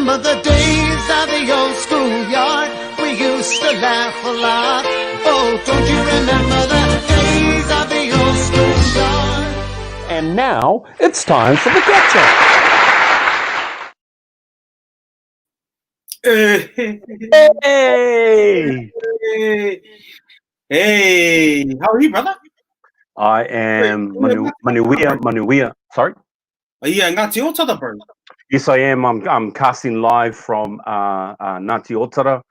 remember the days of the old schoolyard? We used to laugh a lot. Oh, don't you remember the days of the old schoolyard? And now it's time for the KETCHUP. Hey, how are you, brother? I am Manuia. Sorry? Yeah, Ngāti Otara, bro. Yes, I am. I'm casting live from Ngāti Otara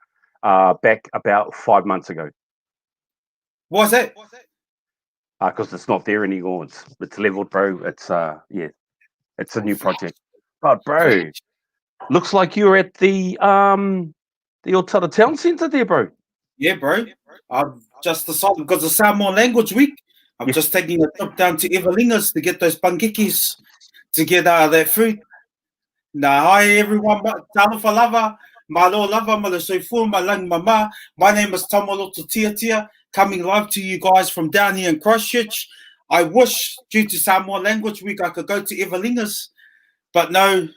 back about 5 months ago. What's that? Because it's not there anymore. It's leveled, bro. It's it's a new project. But bro, looks like you're at the Otara Town Centre there, bro. Yeah, bro. I've just decided because of Samoan Language Week. I'm just taking a trip down to Evelina's to get those pankekis, to get that food. Hi everyone, talofa lava, malo lava, malo soifu, malang mama. My name is Tamaloto Tia, coming live to you guys from down here in Christchurch. I wish, due to Samoan Language Week, I could go to Evelina's, but no,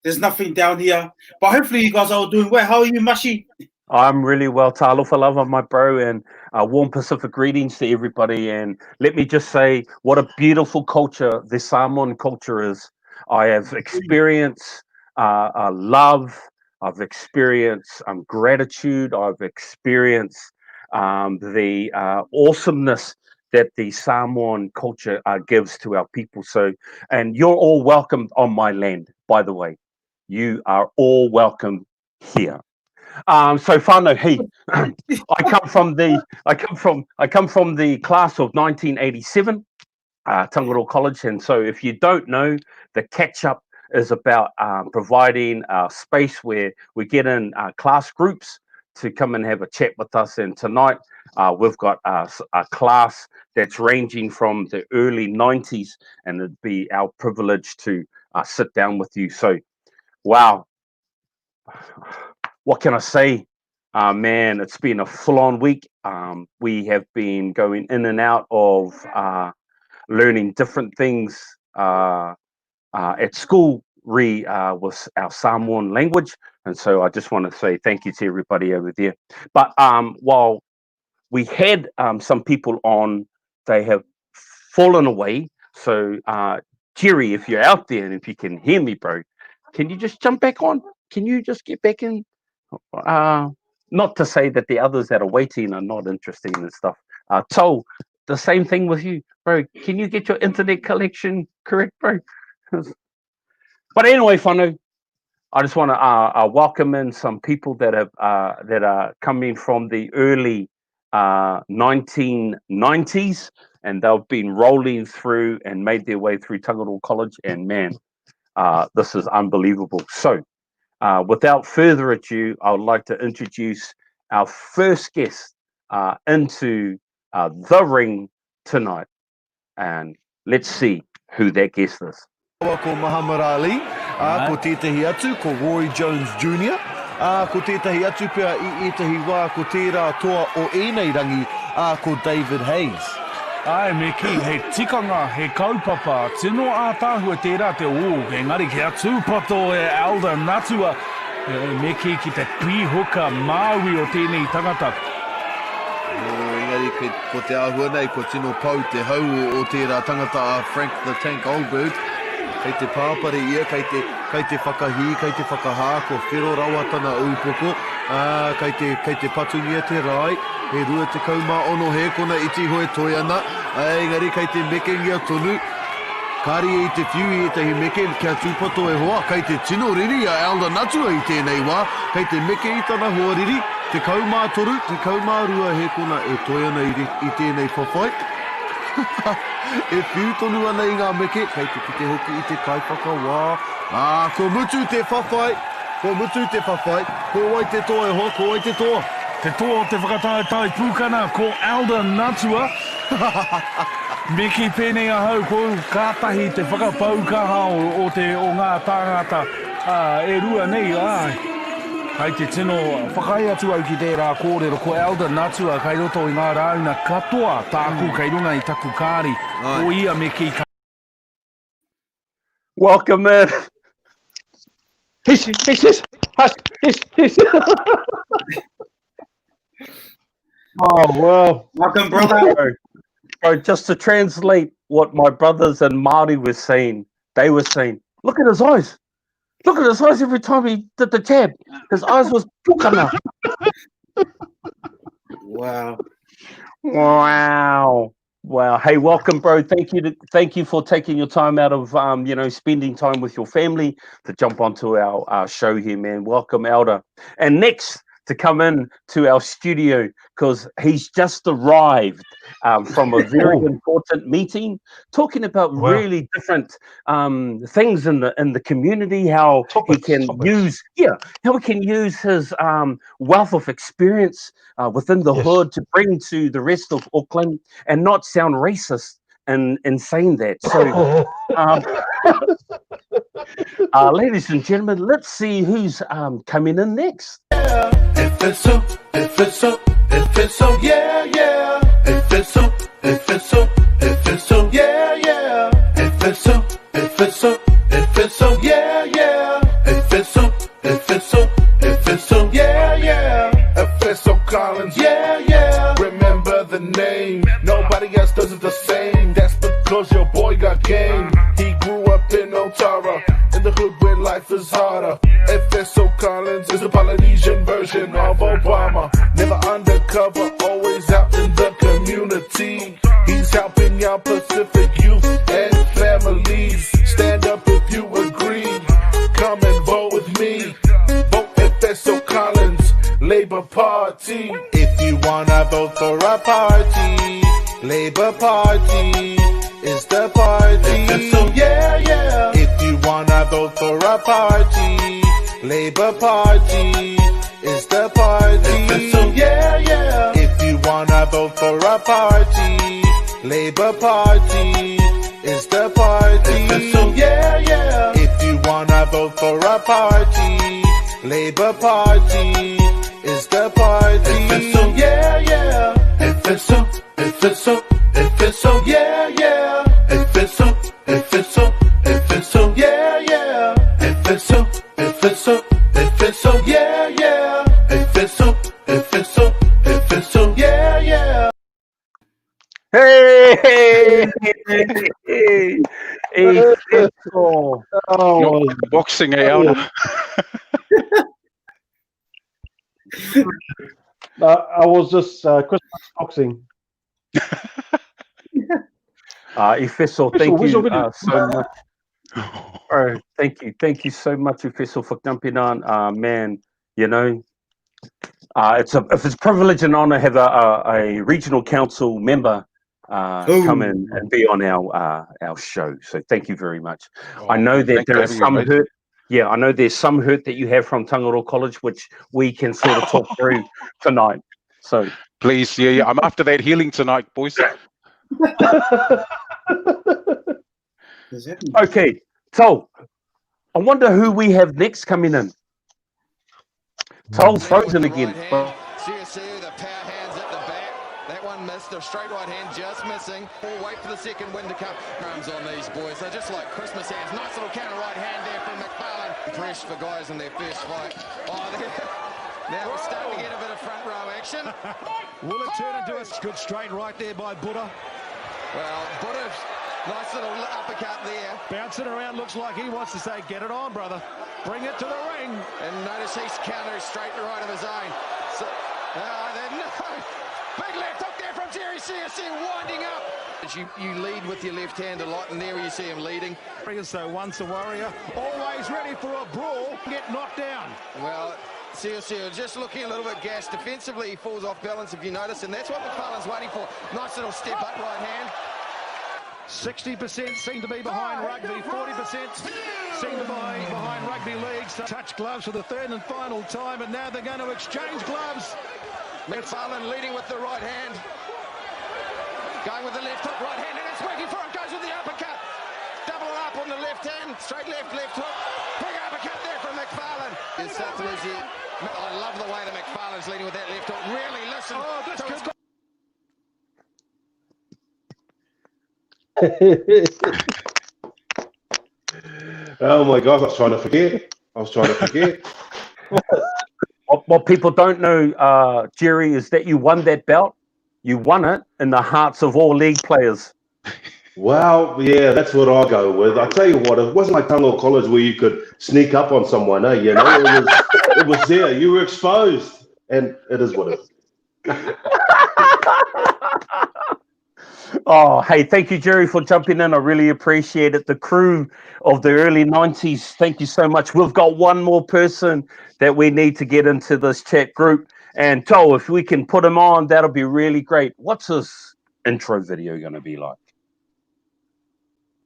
there's nothing down here. But hopefully you guys are all doing well. How are you, Mashi? I'm really well, talofa lava, my bro, and warm Pacific greetings to everybody. And let me just say, what a beautiful culture this Samoan culture is. I have experienced love, I've experienced gratitude, I've experienced the awesomeness that the Samoan culture gives to our people. So, and you're all welcome on my land, by the way. You are all welcome here. So whānau, hey, I come from the class of 1987, Tangaroa College, and so if you don't know, the KETCHUP is about providing a space where we get in class groups to come and have a chat with us. And tonight we've got a class that's ranging from the early 90s, and it'd be our privilege to sit down with you. So, wow. What can I say? Man, it's been a full-on week. We have been going in and out of learning different things at school with our Samoan language. And so I just want to say thank you to everybody over there. But while we had some people on, they have fallen away. So Jerry, if you're out there and if you can hear me, bro, can you just jump back on? Can you just get back in? Not to say that the others that are waiting are not interesting and stuff. Tau, the same thing with you, bro. Can you get your internet connection correct, bro? But anyway, whānau, I just want to welcome in some people that are coming from the early 1990s, and they've been rolling through and made their way through Tangaroa College, and man, this is unbelievable. So, without further ado, I would like to introduce our first guest into the ring tonight. And let's see who that guest is. Ko Muhammad Ali, ko tētahi atu, ko Roy Jones Jr., ko tētahi atu pia I etahi wā ko tērā toa o ēnei rangi, ko David Hayes. Ai, me ki, he tikanga, he kaupapa, tino a tāhua tērā te engari ki a tūpato e Alda Natua, me ki te pihoka Māui o tēnei tangata. Engari ko te ahua nei, ko tino pau te hau o tērā tangata a Frank the Tank Goldberg, kei te pāpare ia, kei te whakahi, kei te whakahā, ko whiro rawatana upoko, kei te patungia te rai, he rua te kaumā ono he kona iti hoe toi ana, engari kei te mekengia tonu, kāri I te whiu I etahi meke kia tūpato e hoa, kei te tino riri a Alda Natua I tēnei wā, kei te meke I tana hoa riri, te kaumā toru, te kaumā rua he kona e toi ana I tēnei whawhai. E whiu tonu ana I ngā meke, kei te kite hoki I te kaipaka wā. Ko mutu te whawhai, ko wai te toa e hoa, ko wai te toa. Te toa te whakataetai pūkana ko Alda Natua. Me ki pēnei a hau ko kātahi te whakapaukaha o ngā tāngata e rua nei ai. Kai te tino whakai atu au ki tērā kōrero ko Alda Natua kai roto I ngā rauna katoa tāku kai runga I taku kāri o ia me ki. Welcome in. Hiss. Hush. Hiss. Oh, well. Welcome, brother. Bro, just to translate what my brothers and Māori were saying, they were saying, look at his eyes. Look at his eyes every time he did the jab. His eyes was pukana. Wow. Wow. Hey, welcome, bro. Thank you for taking your time out of spending time with your family to jump onto our show here, man. Welcome, Elder. And next to come in to our studio, because he's just arrived from a very important meeting, talking about really different things in the community, how he can use his wealth of experience within the hood to bring to the rest of Auckland and not sound racist in saying that. So ladies and gentlemen, let's see who's coming in next. If it's so, yeah. If it's so, yeah. If it's so, yeah. If it's so, yeah. If it's so, Collins, yeah. Remember the name. Nobody else does it the same. That's because your boy got game. He grew up in Otara, in the hood where life is harder. FSO Collins is the Polynesian version of Obama. Never undercover, always out in the community. He's helping out Pacific youth and families. Stand up if you agree. Come and vote with me. Vote FSO Collins, Labour Party. If you wanna vote for a party, Labour Party is the party. FSO, yeah. If you wanna vote for a party, Labour Party is the party. FSO, yeah. If you wanna vote for a party, Labour Party is the party. FSO, yeah. If you wanna vote for a party, Labour Party is the party. FSO, yeah. FSO, yeah. FSO, yeah. FSO, yeah. FSO, yeah. Hey! Boxing, Elder. I was just Christmas boxing. Ifeso, thank you so much. Thank you so much, Ifeso, for jumping on. Man, it's a privilege and honor to have a regional council member come in and be on our show. So thank you very much. I know that there is some hurt. Yeah, I know there's some hurt that you have from Tangaroa College, which we can sort of talk through tonight. So please, yeah, I'm after that healing tonight, boys. Okay, so I wonder who we have next coming in. Tau's frozen again. The power hands at the back. That one missed. The straight right hand just missing. We'll wait for the second win to come. Crumbs on these boys. They're just like Christmas hands. Nice little counter right hand there from McFarlane. Fresh for guys in their first fight. Now we're starting to get a bit of front row action. Will it turn into a good straight right there by Buddha? Well, Buddha, nice little uppercut there. Bouncing around, looks like he wants to say, get it on, brother. Bring it to the ring. And notice he's countering straight to right of his own. So, big left hook there from Jerry CSC, winding up. You lead with your left hand a lot, and there you see him leading. So once a warrior, always ready for a brawl, get knocked down. Well, CSC just looking a little bit gassed. Defensively, he falls off balance, if you notice, and that's what McFarlane's waiting for. Nice little step up right hand. 60% seem to be behind rugby, 40% seem to be behind rugby leagues. Touch gloves for the third and final time, and now they're going to exchange gloves. McFarlane leading with the right hand. Going with the left hook, right hand, and it's working for him. Goes with the uppercut. Double up on the left hand. Straight left hook. Big uppercut there from McFarlane. I love the way that McFarlane's leading with that left hook. Really listen to his... Oh my God, I was trying to forget. I was trying to forget. What people don't know, Jerry, is that you won that belt. You won it in the hearts of all league players. Well, yeah, that's what I go with. I tell you what, it wasn't like Tangaroa College where you could sneak up on someone, you know, it was there. You were exposed, and it is what it is. Oh, hey, thank you, Jerry, for jumping in. I really appreciate it. The crew of the early 90s, thank you so much. We've got one more person that we need to get into this chat group. And Tau, if we can put him on, that'll be really great. What's his intro video going to be like?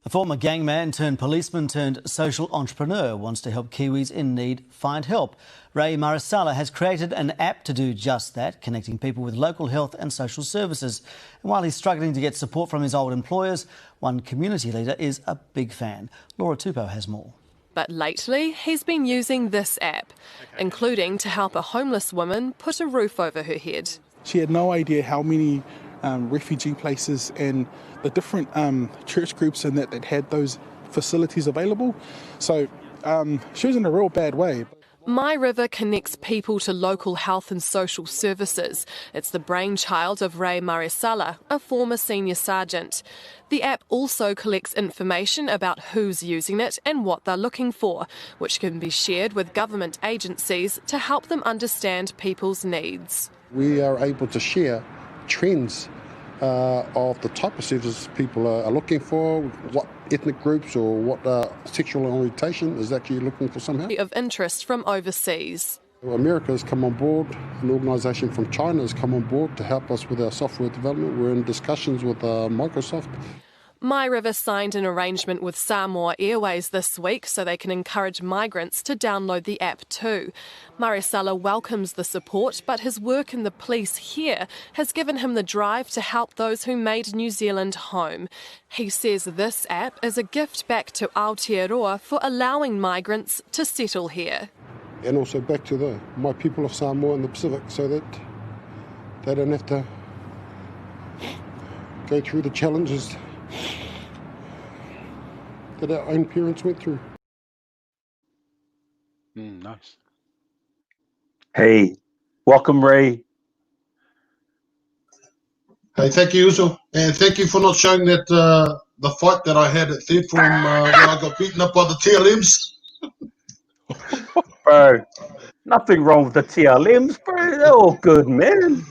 A former gangman turned policeman turned social entrepreneur wants to help Kiwis in need find help. Ray Marisala has created an app to do just that, connecting people with local health and social services. And while he's struggling to get support from his old employers, one community leader is a big fan. Laura Tupou has more. But lately, he's been using this app, including to help a homeless woman put a roof over her head. She had no idea how many refugee places and the different church groups and that had those facilities available. So she was in a real bad way. My River connects people to local health and social services. It's the brainchild of Ray Marisala, a former senior sergeant. The app also collects information about who's using it and what they're looking for, which can be shared with government agencies to help them understand people's needs. We are able to share trends of the type of services people are looking for, what ethnic groups or what sexual orientation is actually looking for somehow. Of interest from overseas. America has come on board, an organisation from China has come on board to help us with our software development. We're in discussions with Microsoft. My River signed an arrangement with Samoa Airways this week so they can encourage migrants to download the app too. Marisala welcomes the support, but his work in the police here has given him the drive to help those who made New Zealand home. He says this app is a gift back to Aotearoa for allowing migrants to settle here. And also back to my people of Samoa and the Pacific so that they don't have to go through the challenges that our own parents went through. Nice. Hey, welcome, Ray. Hey, thank you, Uso. And thank you for not showing that the fight that I had at third form when I got beaten up by the TLMs. Bro, nothing wrong with the TLMs, bro. They're all good, man.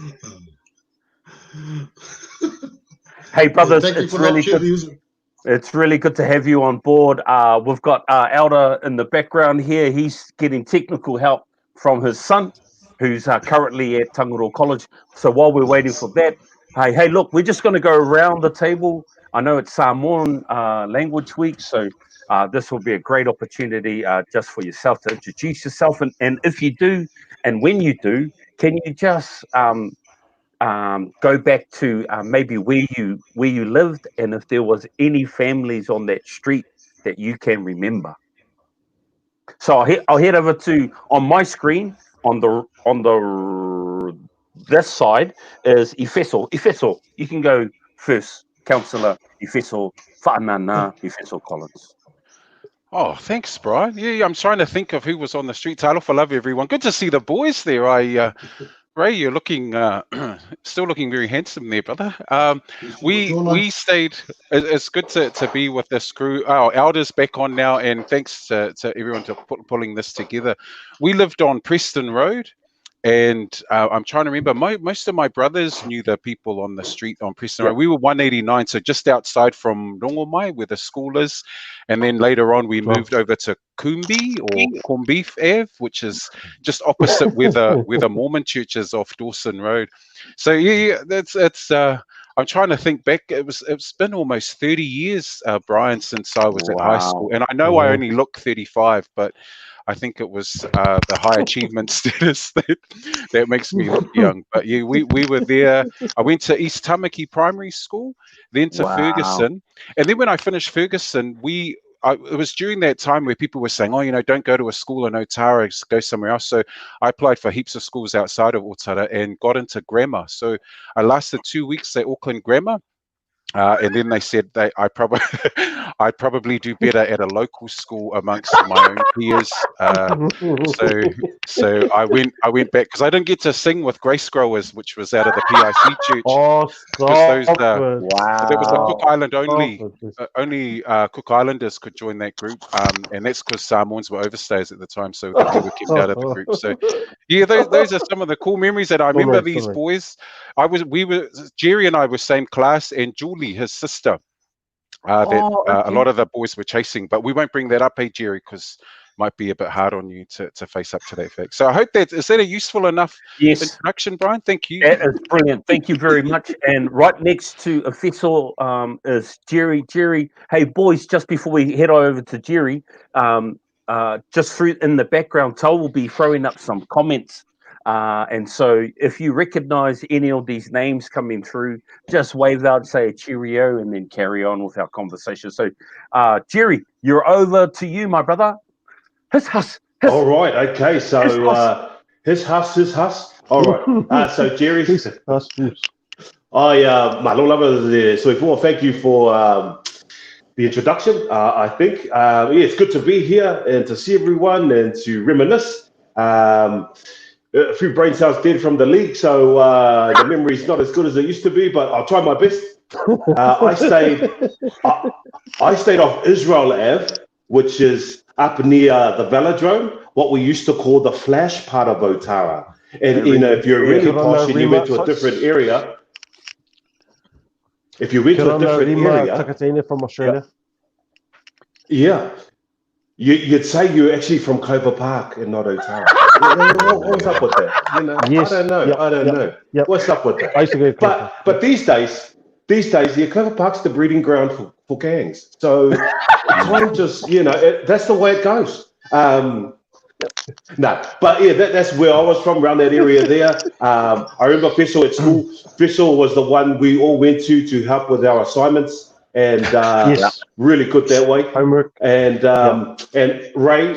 Hey, brothers, it's really good. It's really good to have you on board. We've got Elder in the background here. He's getting technical help from his son, who's currently at Tangaroa College. So while we're waiting for that, hey, look, we're just going to go around the table. I know it's Samoan Language Week, so this will be a great opportunity just for yourself to introduce yourself. And if you do, and when you do, can you just go back to maybe where you lived, and if there was any families on that street that you can remember. So I'll head over to on my screen on the this side is Ifeso. Ifeso, you can go first, Councillor Ifeso Whaanana Ifeso Collins. Oh, thanks, Brian. Yeah, I'm trying to think of who was on the street. Talofa, love everyone. Good to see the boys there. Ray, you're looking still looking very handsome there, brother. We stayed. It's good to be with this crew. Our elders back on now, and thanks to everyone for pulling this together. We lived on Preston Road, and I'm trying to remember. Most of my brothers knew the people on the street on Preston Road. We were 189, so just outside from Rongomai, where the school is, and then later on we moved over to Kumbi or Kumbeef Ave, which is just opposite where the Mormon church is off Dawson Road. So yeah, it's. I'm trying to think back. It's been almost 30 years, Brian, since I was at high school, and I know I only look 35, but I think it was the high achievement status that makes me look young. But yeah, we were there. I went to East Tamaki Primary School, then to Ferguson, and then when I finished Ferguson, it was during that time where people were saying, oh, don't go to a school in Otara, go somewhere else. So I applied for heaps of schools outside of Otara and got into grammar. So I lasted 2 weeks at Auckland Grammar. And then they said I probably do better at a local school amongst my own peers. So I went back because I didn't get to sing with Grace Growers, which was out of the PIC church. Oh, Because stop that was the Cook Island only. it. Only Cook Islanders could join that group, and that's because Samoans were overstays at the time, so we were kept out of the group. So, yeah, those are some of the cool memories that I remember. These boys, Jerry and I were same class, and Julie, his sister, a lot of the boys were chasing. But we won't bring that up, hey Jerry, because might be a bit hard on you to face up to that fact. So I hope is that a useful enough introduction, Brian? Thank you. That is brilliant. Thank you very much. And right next to Efeso is Jerry. Jerry, hey boys, just before we head over to Jerry, just through in the background, Tau will be throwing up some comments. And so if you recognize any of these names coming through, just wave out, say a cheerio, and then carry on with our conversation. So Jerry, you're over to you, my brother. All right, okay, so his hus. All right, so Jerry, Malolava so thank you for the introduction. I think it's good to be here and to see everyone and to reminisce. A few brain cells dead from the league, so the memory's not as good as it used to be, but I'll try my best. I stayed off Israel Ave, which is up near the velodrome, what we used to call the flash part of Otara. And if you're really posh and you went to a different area, Takatini from Australia. Yeah. You'd say you're actually from Clover Park and not Otara. What's up with that? Yes. I don't know. Yep. What's up with that? I used to go but these days, Clover Park's the breeding ground for gangs. So it's just, that's the way it goes. That's where I was from, around that area there. I remember Fessel at school. Fessel was the one we all went to help with our assignments. And really good that way. Homework. And Ray,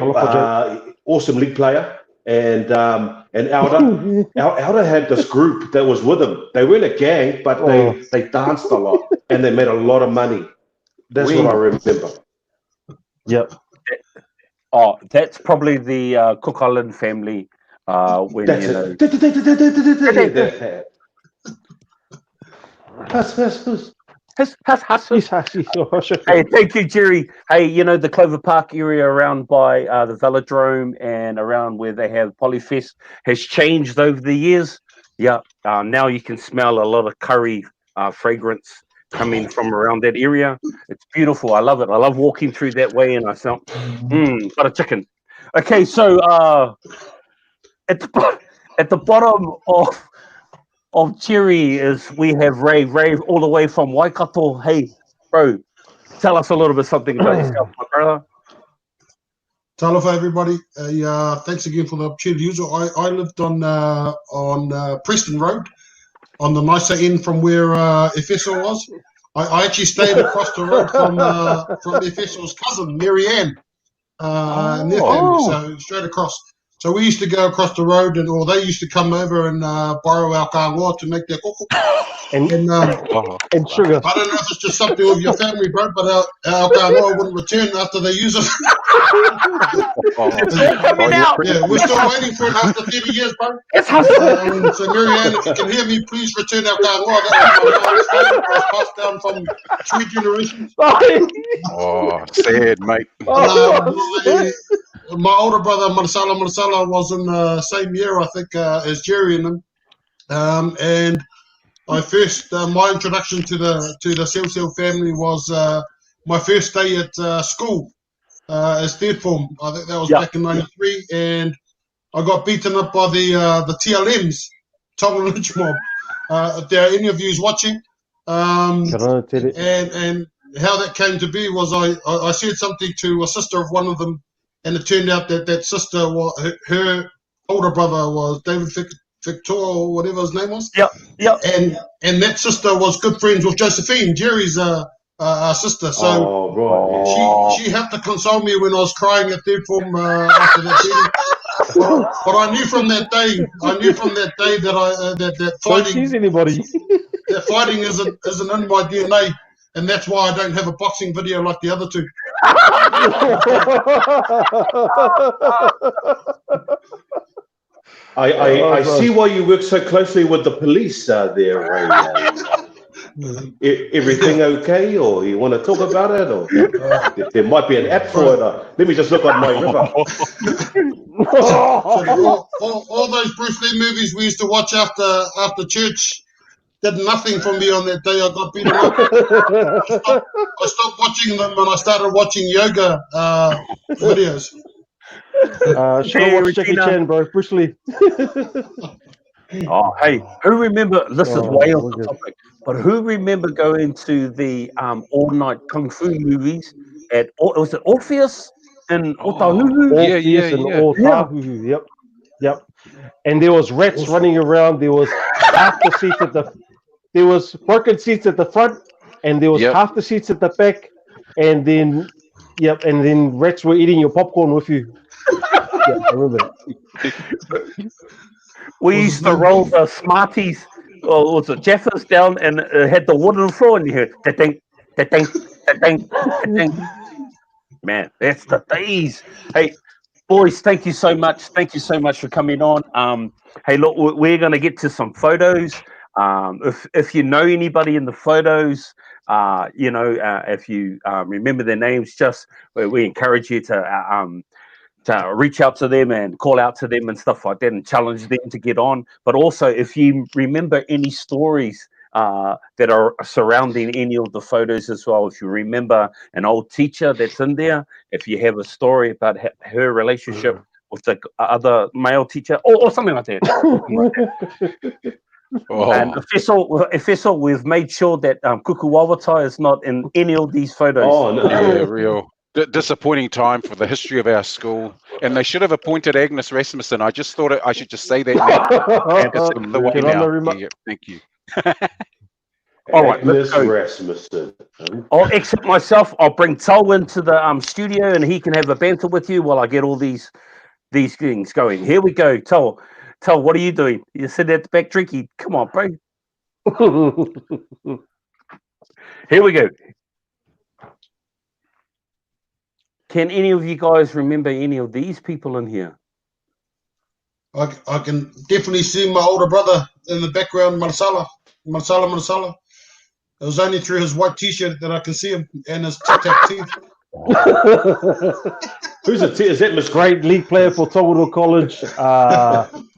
awesome league player. And Alda. Alda had this group that was with him. They weren't a gang, but they danced a lot and they made a lot of money. That's what I remember. Yep. Oh, that's probably the Cook Island family. When Hey, thank you, Jerry. Hey, the Clover Park area around by the velodrome and around where they have Polyfest has changed over the years. Yeah, now you can smell a lot of curry fragrance coming from around that area. It's beautiful. I love it. I love walking through that way, and I smell butter chicken. Okay, so at the bottom of Jerry is we have Ray all the way from Waikato. Hey, bro, tell us a little bit something about yourself, my brother. Talofa, everybody. Thanks again for the opportunity. I lived on Preston Road, on the nicer end from where Efeso was. I actually stayed across the road from Efeso's cousin, Mary Ann, and their family, so straight across. So we used to go across the road, or they used to come over and borrow our kāngoa to make their koko. And sugar. I don't know if it's just something with your family, bro, but our kāngoa wouldn't return after they use it. Yeah, we're still waiting for it after 30 years, bro. So, Marianne, if you can hear me, please return our kāngoa. That was my mom's favorite. It was passed down from 3 generations. Oh, sad, mate. My older brother, Marsala, was in the same year, I think, as Jerry and them. And I first, my introduction to the Seal family was my first day at school as third form. I think that was back in '93, and I got beaten up by the TLMs, Tonga Lynch Mob. If there are any of you watching, and how that came to be was I said something to a sister of one of them, and it turned out that sister, her older brother was David Victor, or whatever his name was. Yep. And that sister was good friends with Josephine, Jerry's sister. So she had to console me when I was crying at third form after that beating. But I knew from that day that fighting. Don't tease anybody. That fighting isn't in my DNA. and that's why I don't have a boxing video like the other two. I see why you work so closely with the police there, Ray. Everything okay, or you want to talk about it, or there might be an app for it. Let me just look on my river. all those Bruce Lee movies we used to watch after church did nothing for me on that day. I got beaten up. I stopped watching them and I started watching yoga videos. Should have watched Jackie Chan, bro. Bruce Lee. Oh, hey, who remember? This is way off the topic, but who remember going to the all-night kung fu movies at? Was it Orpheus and Otahuhu? Orpheus and Otahuhu. Yep. And there was rats running around. There was half the seats at the. There was broken seats at the front, and there was half the seats at the back, and then and then rats were eating your popcorn with you. Yeah, I remember that. We used to roll the Smarties, or was it Jeffers down, and had the wooden floor, and you heard da-ding, da-ding, da-ding, da-ding. Man, that's the days. Hey, boys, thank you so much. Thank you so much for coming on. Hey, look, we're going to get to some photos. If you know anybody in the photos, if you remember their names, we encourage you to reach out to them and call out to them and stuff like that and challenge them to get on. But also, if you remember any stories that are surrounding any of the photos as well, if you remember an old teacher that's in there, if you have a story about her relationship with the other male teacher or something like that. And official, we've made sure that Kuku Wawatai is not in any of these photos. Oh, no. Yeah, real. Disappointing time for the history of our school, and they should have appointed Agnes Rasmussen. I just thought I should just say that now. Yeah, thank you. All right, Agnes Rasmussen. I'll exit myself. I'll bring Tau into the studio, and he can have a banter with you while I get all these things going. Here we go, Tau. Tau, what are you doing? You're sitting at the back drinking. Come on, bro. Here we go. Can any of you guys remember any of these people in here? I can definitely see my older brother in the background, Marsala. It was only through his white t-shirt that I can see him and his tic-tac teeth. Is that Miss Great league player for Tangaroa College.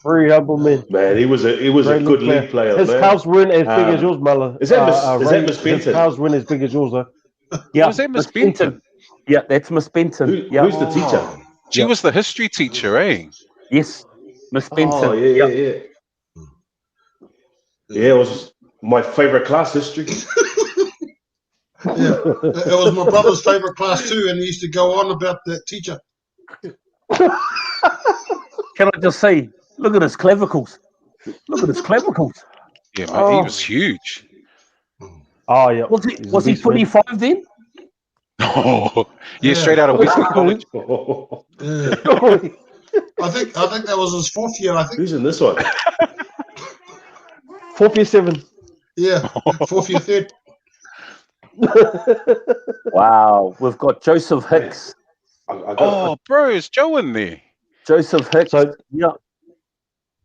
Very humble man. Man, he was a good league player. His calves weren't as big as yours, Mala. Is that Miss Benton? His calves weren't as big as yours, though. Yeah, was that Miss Benton? Yeah, that's Miss Benton. Who's the teacher? She was the history teacher, eh? Yes, Miss Benton. Oh, yeah. Yeah, it was my favorite class, history. Yeah, it was my brother's favorite class too, and he used to go on about that teacher. Can I just say, look at his clavicles. Look at his clavicles. Yeah, mate, he was huge. Oh, yeah. Was he 25 then? Oh, yeah, straight out of Wesley College. I think that was his fourth year. I think. Who's in this one? Fourth year, 7. Yeah, fourth year, 3rd. Wow, we've got Joseph Hicks. Bro, is Joe in there? Joseph Hicks.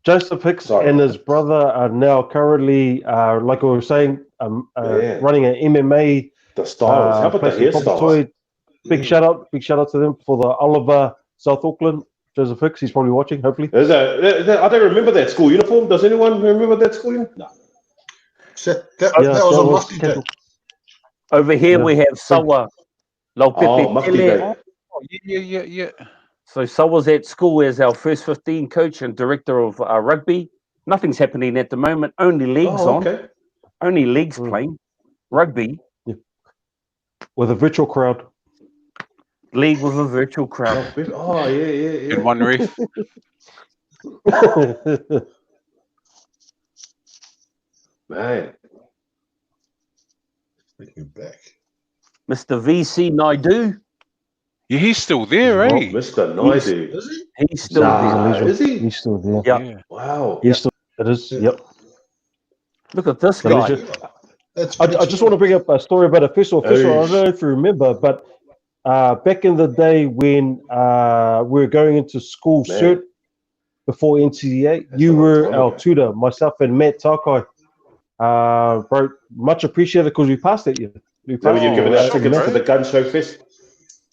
Joseph Hicks and his brother are now currently, like we were saying, running an MMA. The styles. How about the hairstyles? Big shout out to them for the Oliver South Auckland. Joseph Hicks, he's probably watching, hopefully. I don't remember that school uniform. Does anyone remember that school uniform? No. That was a mufti day. Over here we have Sawa. Mufti day. Yeah. So Sawa's at school as our first 15 coach and director of rugby. Nothing's happening at the moment. Only leagues on. Only leagues playing. Rugby. Yeah. With a virtual crowd. League with a virtual crowd. Oh, yeah. In one ref. Man. Take me back. Mr. VC Naidu. Yeah, he's still there, eh? Mr. Naidu. Is he? He's still there. Is he? He's still there. Yeah. Wow. He's still. It is. Yep. Look at this guy. I just want to bring up a story about a festival. I don't know if you remember, but back in the day when we were going into school cert before NCDA, you were our tutor, myself and Matt Takai. Bro, much appreciated because we passed it. We passed you're giving out tickets to the gun show fest.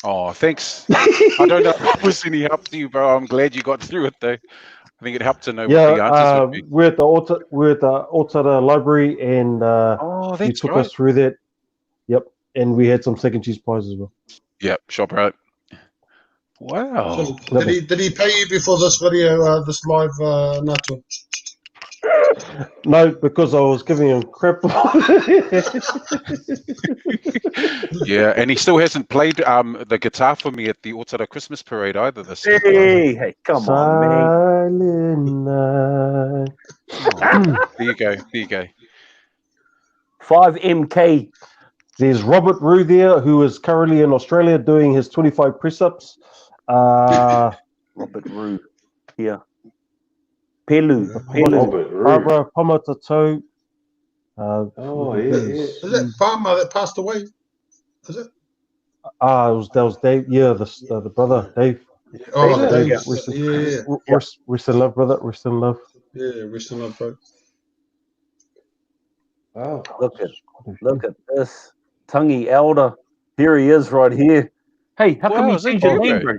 Oh, thanks. I don't know if it was any help to you, bro. I'm glad you got through it, though. I think it helped to know what the answers would be. We're at the Otara Library, and you took us through that. Yep, and we had some second cheese pies as well. Yep, shop right. Wow. So, did he pay you before this video, this live Nato? No, because I was giving him crap. Yeah, and he still hasn't played the guitar for me at the Otara Christmas Parade either this year. Hey, come on, man. There you go. 5MK. There's Robert Rue there, who is currently in Australia doing his 25 press-ups. Robert Rue here. Pelu. Barbara Pomatato. Is that Palmer that passed away? Is it? That was Dave. Yeah, the brother Dave. Oh, Dave. Rest in love, brother. Rest in love. Yeah, rest in love, bro. Wow. Look at this. Tangi Elder. Here he is right here. Hey, how come you changed your name, bro?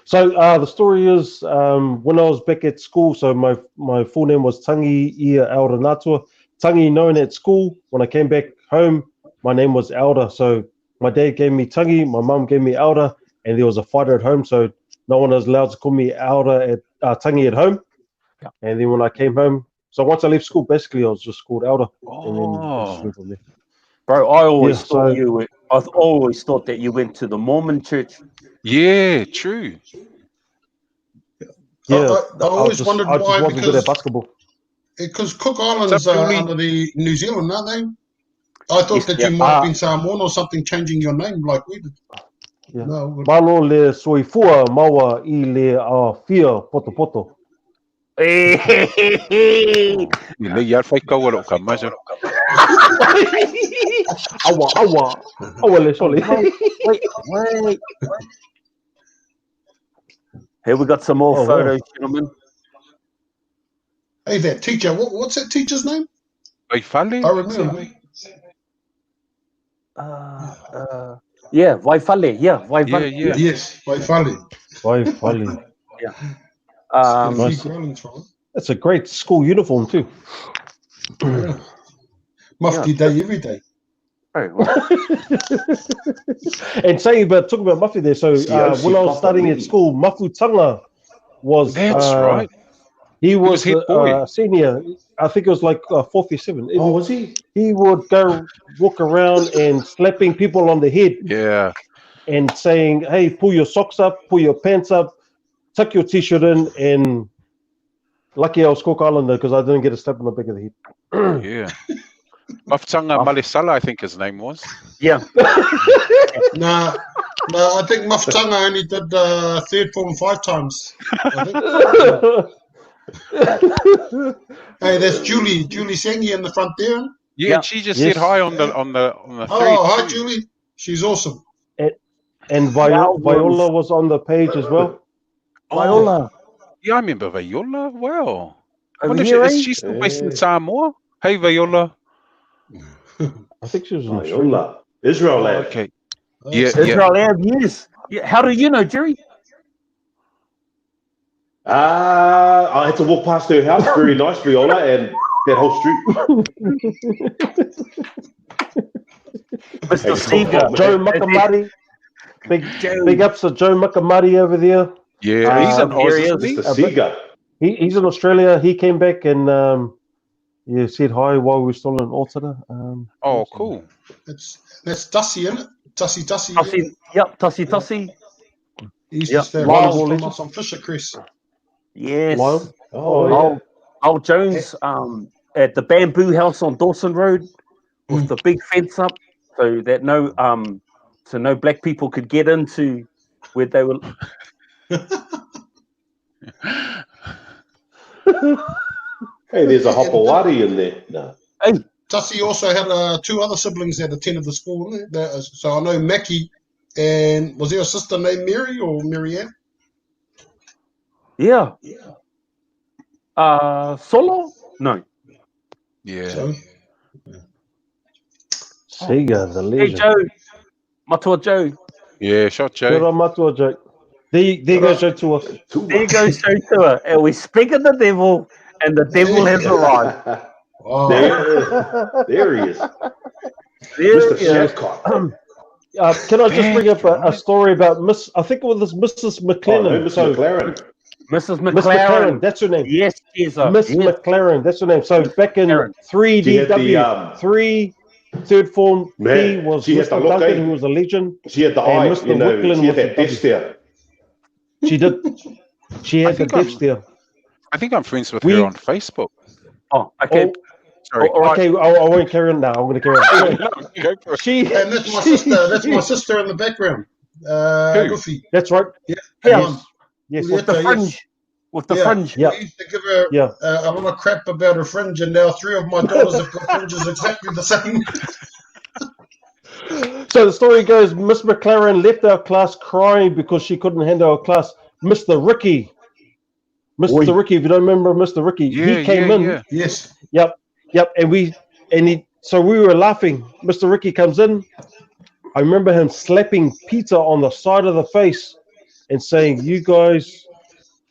So the story is when I was back at school, so my full name was Tangi Ia Elder Natua. Tangi known at school. When I came back home, my name was Elder. So my dad gave me Tangi, my mum gave me Elder, and there was a fighter at home, so no one was allowed to call me Elder at Tangi at home. Yeah. And then when I came home, so once I left school, basically I was just called Elder. And then I just went from there. Bro, I always thought that you went to the Mormon church. Yeah, true. Yeah, I always wondered why. I just wasn't good at basketball. Because Cook Islands are under the New Zealand, aren't they? I thought that you might have been Samoan or something, changing your name like we did. Yeah. No, Malo le soifua maua I le fia poto. Awa le soli. Wait. Here we got some more photos, gentlemen. Hey, that teacher. What's that teacher's name? Waifale? I remember. Yeah, Waifale. Yeah, Waifale. Yeah. Yes, Waifale. Yeah. That's a great school uniform too. Mufti day every day. And talking about Muffy there, so when I was studying at school, Mafutanga was right. He was a senior. I think it was like 4th year 7. Oh, was he? He would go walk around and slapping people on the head. Yeah. And saying, "Hey, pull your socks up, pull your pants up, tuck your t-shirt in." And lucky I was Cook Islander because I didn't get a slap on the back of the head. Yeah. Mafutanga Malisala, I think his name was. Yeah. No, I think Mafutanga only did third form 5 times. I think. Hey, that's Julie Sengi in the front there. Yeah, she just said hi on the Oh, hi Julie. She's awesome. And Viola was on the page as well. Viola. Yeah, I remember Viola. Wow. Is she still based in Samoa? Hey, Viola. I think she was in Viola. Israel lab. Okay. Israel lab, yes. Yeah. How do you know, Jerry? I had to walk past her house. Very nice, Viola, and that whole street. Mr. Seeger. Joe Makamari. Big ups to Joe Makamari over there. Yeah, he's an Mr. Seeger. He's in Australia. He came back and said hi while we were still in Otara. Oh, cool. That's Tussie, isn't it? Tussie. Yep, Tussie. He's just from us on Fisher, Chris. Yes. Lyle? Old Jones at the Bamboo House on Dawson Road with the big fence up so that no black people could get into where they were. Hey, there's a Hopawati in there. No. Hey, Tussie also had 2 other siblings that attended the school. So I know Mackie, and was there a sister named Mary or Marianne? Yeah. Solo? No. Yeah. So, Sega, the Hey, legend. Joe. Matua Joe. Yeah, shot Kia Joe. ora matua, Joe. There goes Joe Tua. There goes Joe Tua. And we speak of the devil, and the devil has arrived. Oh. There he is. There Mr. he is. Shatcott. Can I just bring up a story about I think it was Mrs. McLennan. Oh, no, Miss McLaren. Mrs. Miss McLaren, McLaren. that's her name. Yes, yes, sir. Miss Yes. McLaren, that's her name. So back in McLaren. 3DW, third form, Man, he was she had the Mr. look, Duncan, eh? who was a legend. She had the and eye, Mr. you know, Wicklin she had was that the death stare. She did. She had the death stare. I think I'm friends with her on Facebook. Oh, okay. Oh, Sorry. oh, okay, I won't carry on now. I'm going to carry on. Go for it. And that's my sister. That's my sister in the background. Goofy. That's right. Yeah. Yes. With the fringe. With the fringe. We used to give her a lot of crap about her fringe, and now 3 of my daughters have got fringes exactly the same. So the story goes, Miss McLaren left our class crying because she couldn't handle our class. Mr. Ricky, if you don't remember Mr. Ricky, he came in. Yeah. Yes. Yep. So we were laughing. Mr. Ricky comes in. I remember him slapping Peter on the side of the face and saying, "You guys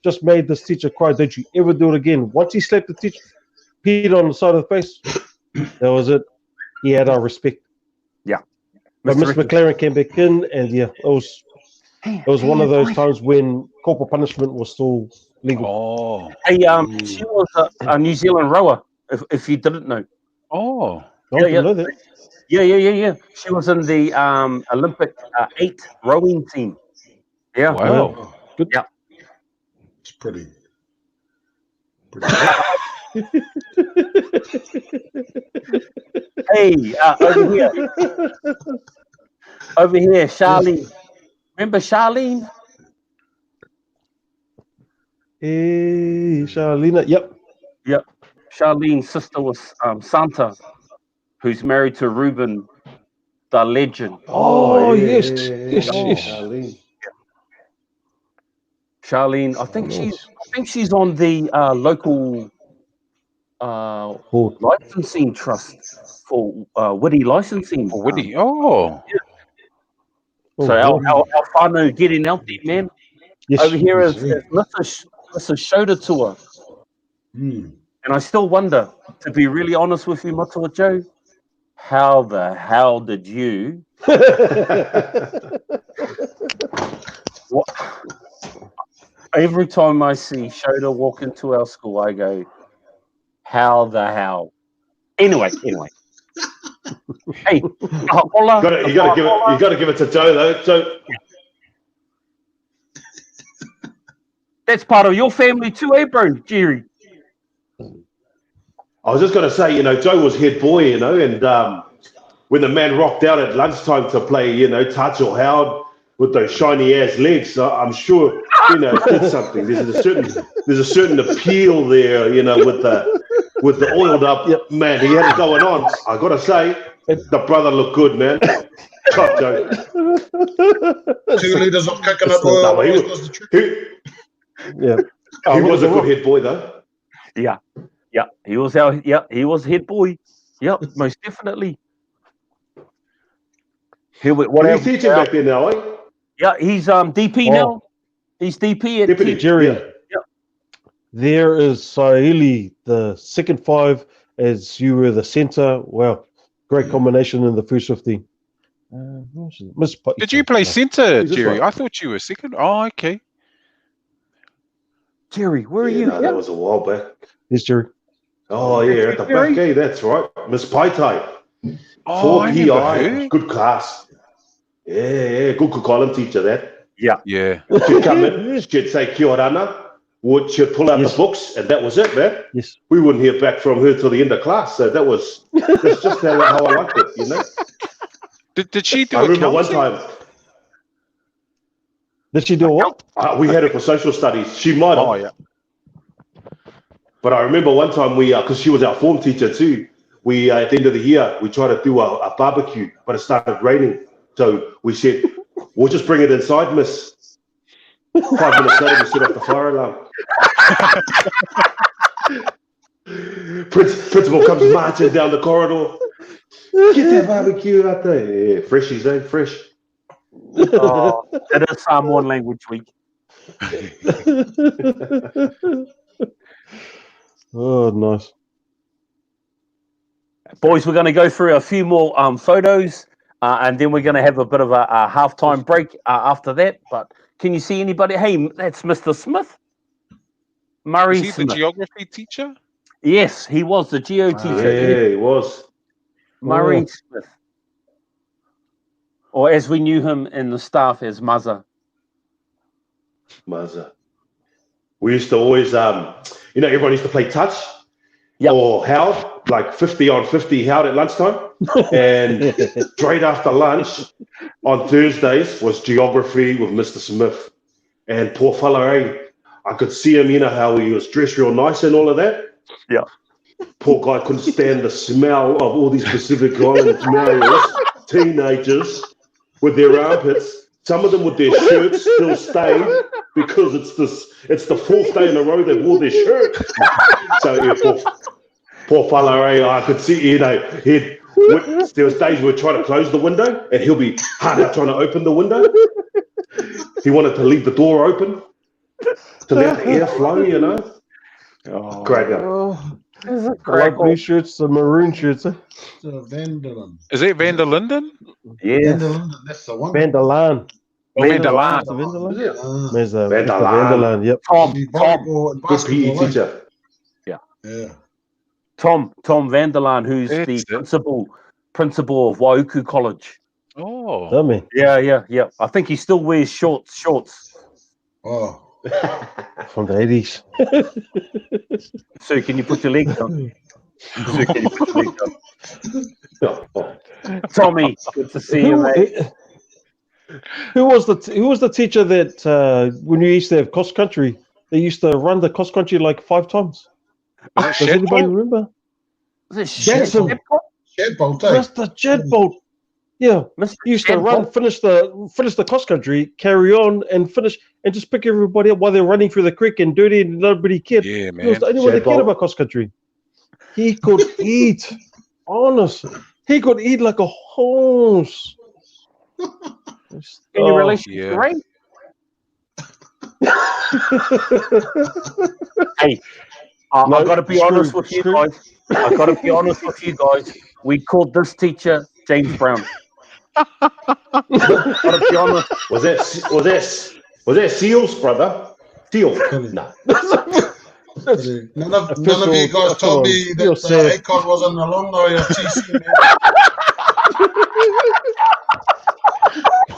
just made this teacher cry. Don't you ever do it again." Once he slapped the teacher, Peter on the side of the face, that was it. He had our respect. Yeah. But Miss McLaren came back in, and it was one of those times when corporal punishment was still legal. Oh. Hey, she was a New Zealand rower, if you didn't know. Oh. I didn't know that. Yeah. She was in the Olympic 8 rowing team. Yeah. Wow. Good. Yeah. It's pretty. Hey, over here, Charlene. Remember Charlene? Hey, Charlene. Yep. Charlene's sister was Santa, who's married to Ruben, the legend. Oh, yes. Charlene, I think she's on the local licensing trust for Witty licensing. For Witty. Oh. So our whānau getting out there, man. Yes, over here is Mrs. Shoda Tour. And I still wonder, to be really honest with you, Matua Joe, how the hell did you every time I see Shoda walk into our school, I go, how the hell? Anyway. Hey, You got to give it to Joe though. Joe. That's part of your family too, eh, bro, Jerry? I was just going to say, Joe was head boy, and when the man rocked out at lunchtime to play, Touch or Howard with those shiny ass legs, I'm sure, it did something. There's a certain appeal there, with the oiled up man. He had it going on. I got to say, the brother looked good, man. God, Joe. 2 litres of coconut oil was the trick. He was a good head boy, though. Yeah, he was he was head boy. Yep, most definitely. What are you teaching back there now, eh? Yeah, he's DP now. He's DP at Deputy Jerry. Yep. There is Saili, the second 5, as you were the centre. Wow, great combination in the first 15. Did you play centre, Jerry? I thought you were second. Oh, okay. Jerry, where are you? No, that was a while back. Yes, Jerry. Oh, yeah, at the back, eh? That's right. Miss Paitai. Oh, I remember her. Good class. Yeah, good column teacher, that. Yeah. She'd come in, she'd say kia orana, she'd pull out the books, and that was it, man. Yes. We wouldn't hear back from her till the end of class, so that's just how I liked it, Did she do I remember one accounting? time. Did she do what? We had her for social studies. She might have. Oh, yeah. But I remember one time because she was our form teacher too, we at the end of the year, we tried to do a barbecue, but it started raining. So we said, we'll just bring it inside, miss. 5 minutes later, we set off the fire alarm. Principal comes marching down the corridor. Get that barbecue out there. Yeah, freshies, eh? Fresh. Oh, that is Samoan language week. Oh, nice. Boys, we're going to go through a few more photos, and then we're going to have a bit of a halftime break after that. But can you see anybody? Hey, that's Mr. Smith. Murray Is he Smith. the geography teacher? Yes, he was the geo teacher. Yeah, he was. Murray Smith. Or as we knew him in the staff as Muzza. Muzza. We used to always, everyone used to play touch or held, like 50 on 50 held at lunchtime. And straight after lunch on Thursdays was geography with Mr. Smith. And poor fella, I could see him, how he was dressed real nice and all of that. Yeah. Poor guy couldn't stand the smell of all these Pacific Island males, teenagers, with their armpits. Some of them with their shirts still stained because it's the fourth day in a row they wore their shirt. So yeah, poor fella, I could see, there was days we were trying to close the window and he'll be hard out trying to open the window. He wanted to leave the door open to let the air flow, Oh, great guy. Light blue shirts, the maroon shirts. Vanderland. Is it Van der Linden? Yeah. Vanderland, that's the one. Vanderlaan. Vanderlaan. Vanderlaan, yep. Tom, good PE teacher. Yeah. Tom Vanderlaan, who's the principal of Waiuku College. Oh. Dummy. Yeah. I think he still wears shorts. Oh. From the 80s. So can you put your legs on? Tommy, good to see you, mate. Who was the teacher that when you used to have cross country, they used to run the cross country like 5 times? Does anybody remember? Was it Jackson? Shadbolt, Mr. Jedbolt. Yeah, he used to run, finish the cross country, carry on, and finish, and just pick everybody up while they're running through the creek and dirty, and nobody cared. Yeah, man. He was the only one that cared about cross country. He could eat, honest. He could eat like a horse. Any relation to Ray? Hey, I've got to be honest with you guys. We called this teacher James Brown. Gotta be honest. Was that Seals, brother? Seal? No. None of you guys told me that Akon was an alumni of TC.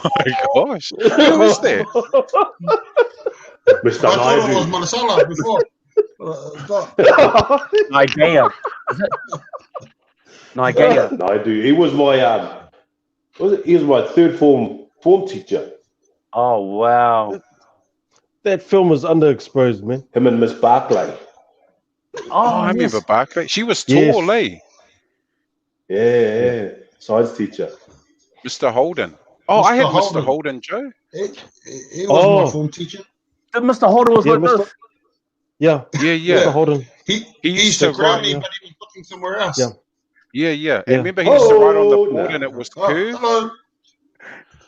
My gosh. Who is that? Mr. I thought it was Malasala before. Nigeria. Is it? Nigeria. Naidu. He was my he was my third form teacher. Oh wow. That film was underexposed, man. Him and Miss Barclay. Oh, I remember Barclay. She was tall, Yeah. Science teacher. Mr. Holden. Oh, I had Mr. Holden, Joe. He was my form teacher. Mr. Holden was like this. Yeah. Mr. Holden. He used to ground me, but he was looking somewhere else. Yeah. And remember, he used to ride on the board and it was curved. Hello.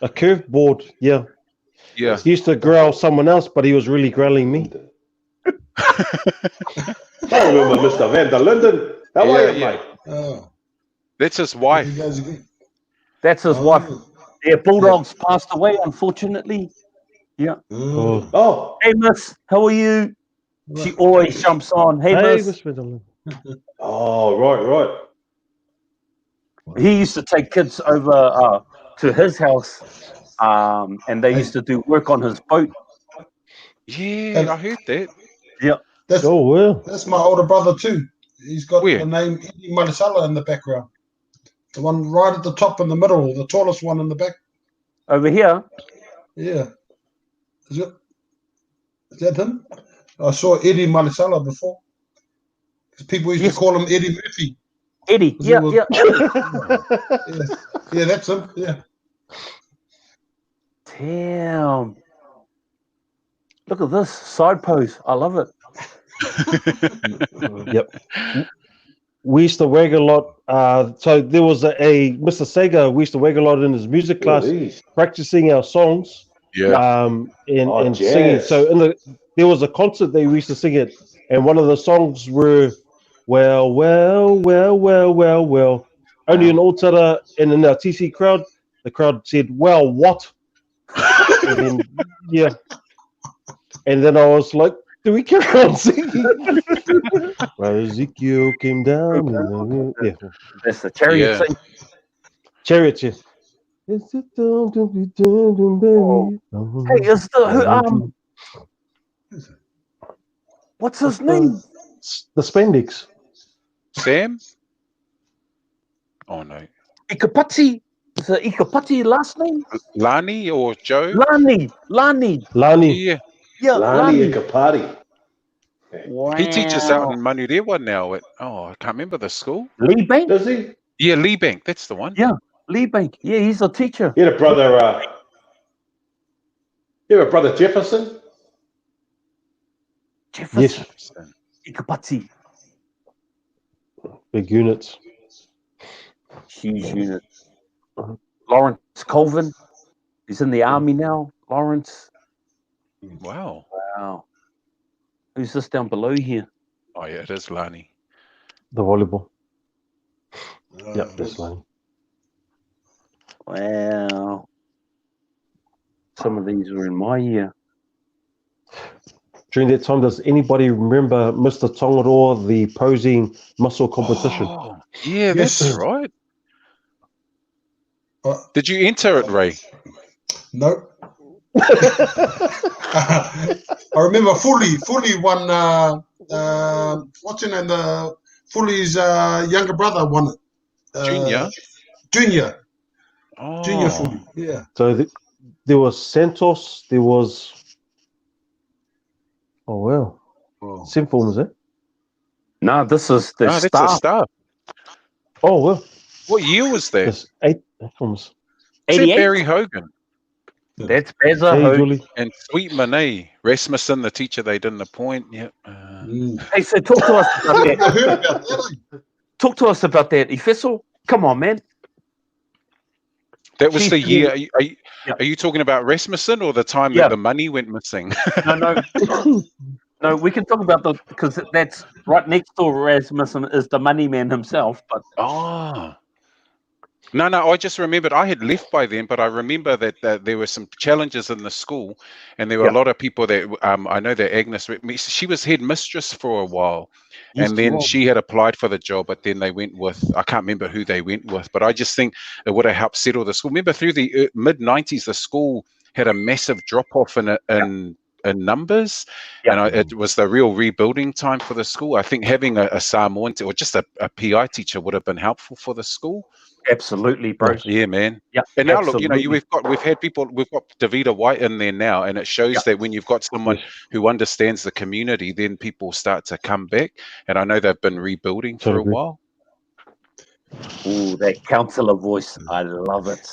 A curved board, yeah. He used to growl someone else, but he was really growling me. I remember Mr. Van der Linden. How are you, mate? That's his wife. That's his wife. Yeah, Bulldogs passed away, unfortunately. Yeah. Oh. Hey, miss, how are you? She always jumps on. Hey, miss. Oh, right. He used to take kids over to his house, and they used to do work on his boat. Yeah, I heard that. Yeah. That's my older brother too. He's got the name Eddie Marisala in the background. The one right at the top in the middle, the tallest one in the back. Over here? Yeah. Is that him? I saw Eddie Marisala before. People used to call him Eddie Murphy. Eddie. Was Yeah, it yeah. Yeah, that's him. Yeah. Damn. Look at this side pose. I love it. Yep. We used to wag a lot. So there was a Mr. Sega. We used to wag a lot in his music class, practicing our songs. Yeah. And singing. So there was a concert they used to sing it, and one of the songs were, well, well, well, well, well, well. Only in Otara and in our TC crowd, the crowd said, well, what? And then, yeah. And then I was like, do we carry on singing? Well, Ezekiel came down. And, yeah. That's the chariot thing. Chariots, yeah. Is it time to be done, baby? Hey, is the what's his name? The Spandex. Sam? Oh no. Ikapati. Is it Ikapati last name? Lani or Joe? Lani. Yeah. Yeah, Lani Lani. Ikapati. Wow. He teaches out in Manurewa now at, I can't remember the school. Lee Bank? Does he? Yeah, Lee Bank, that's the one. Yeah, Lee Bank. Yeah, he's a teacher. You had a brother, Jefferson? Jefferson. Ikapati. Big units. Huge units. Lawrence Colvin. He's in the army now. Lawrence. Wow. Who's this down below here? Oh yeah, it is Lani. The volleyball. Yep, that's Lani. Wow. Some of these were in my year. During that time, does anybody remember Mr. Tangaroa, the posing muscle competition? Oh, yeah, that's right. Did you enter it, Ray? No. I remember Fully won. What's in the Fully's younger brother won it. Junior. Oh. Junior Fully. Yeah. So there was Santos. There was. Oh wow. Simple, is it? No, this is the that's staff. a staff. Oh well. What year was that? There's 8 films. 88. Barry Hogan. That's Bezza Hogan. And Sweet Monet. Rasmussen, the teacher they didn't appoint. Yep. Hey, so talk to us about that. Talk to us about that. Ifeso, come on, man. That was the year. Are you talking about Rasmussen or the time that the money went missing? No, we can talk about because that's right next door. Rasmussen is the money man himself. But No, I just remembered I had left by then, but I remember that there were some challenges in the school, and there were a lot of people that I know that Agnes, she was head mistress for a while, and then she had applied for the job, but then they went with, I can't remember who they went with, but I just think it would have helped settle the school. Remember through the mid-90s, the school had a massive drop-off in numbers, and it was the real rebuilding time for the school. I think having a Samoan or just a PI teacher would have been helpful for the school. Absolutely, bro. Yeah, man. Yeah. And now look, we've got Davida White in there now, and it shows that when you've got someone who understands the community, then people start to come back. And I know they've been rebuilding for a while. Ooh, that counsellor voice, I love it.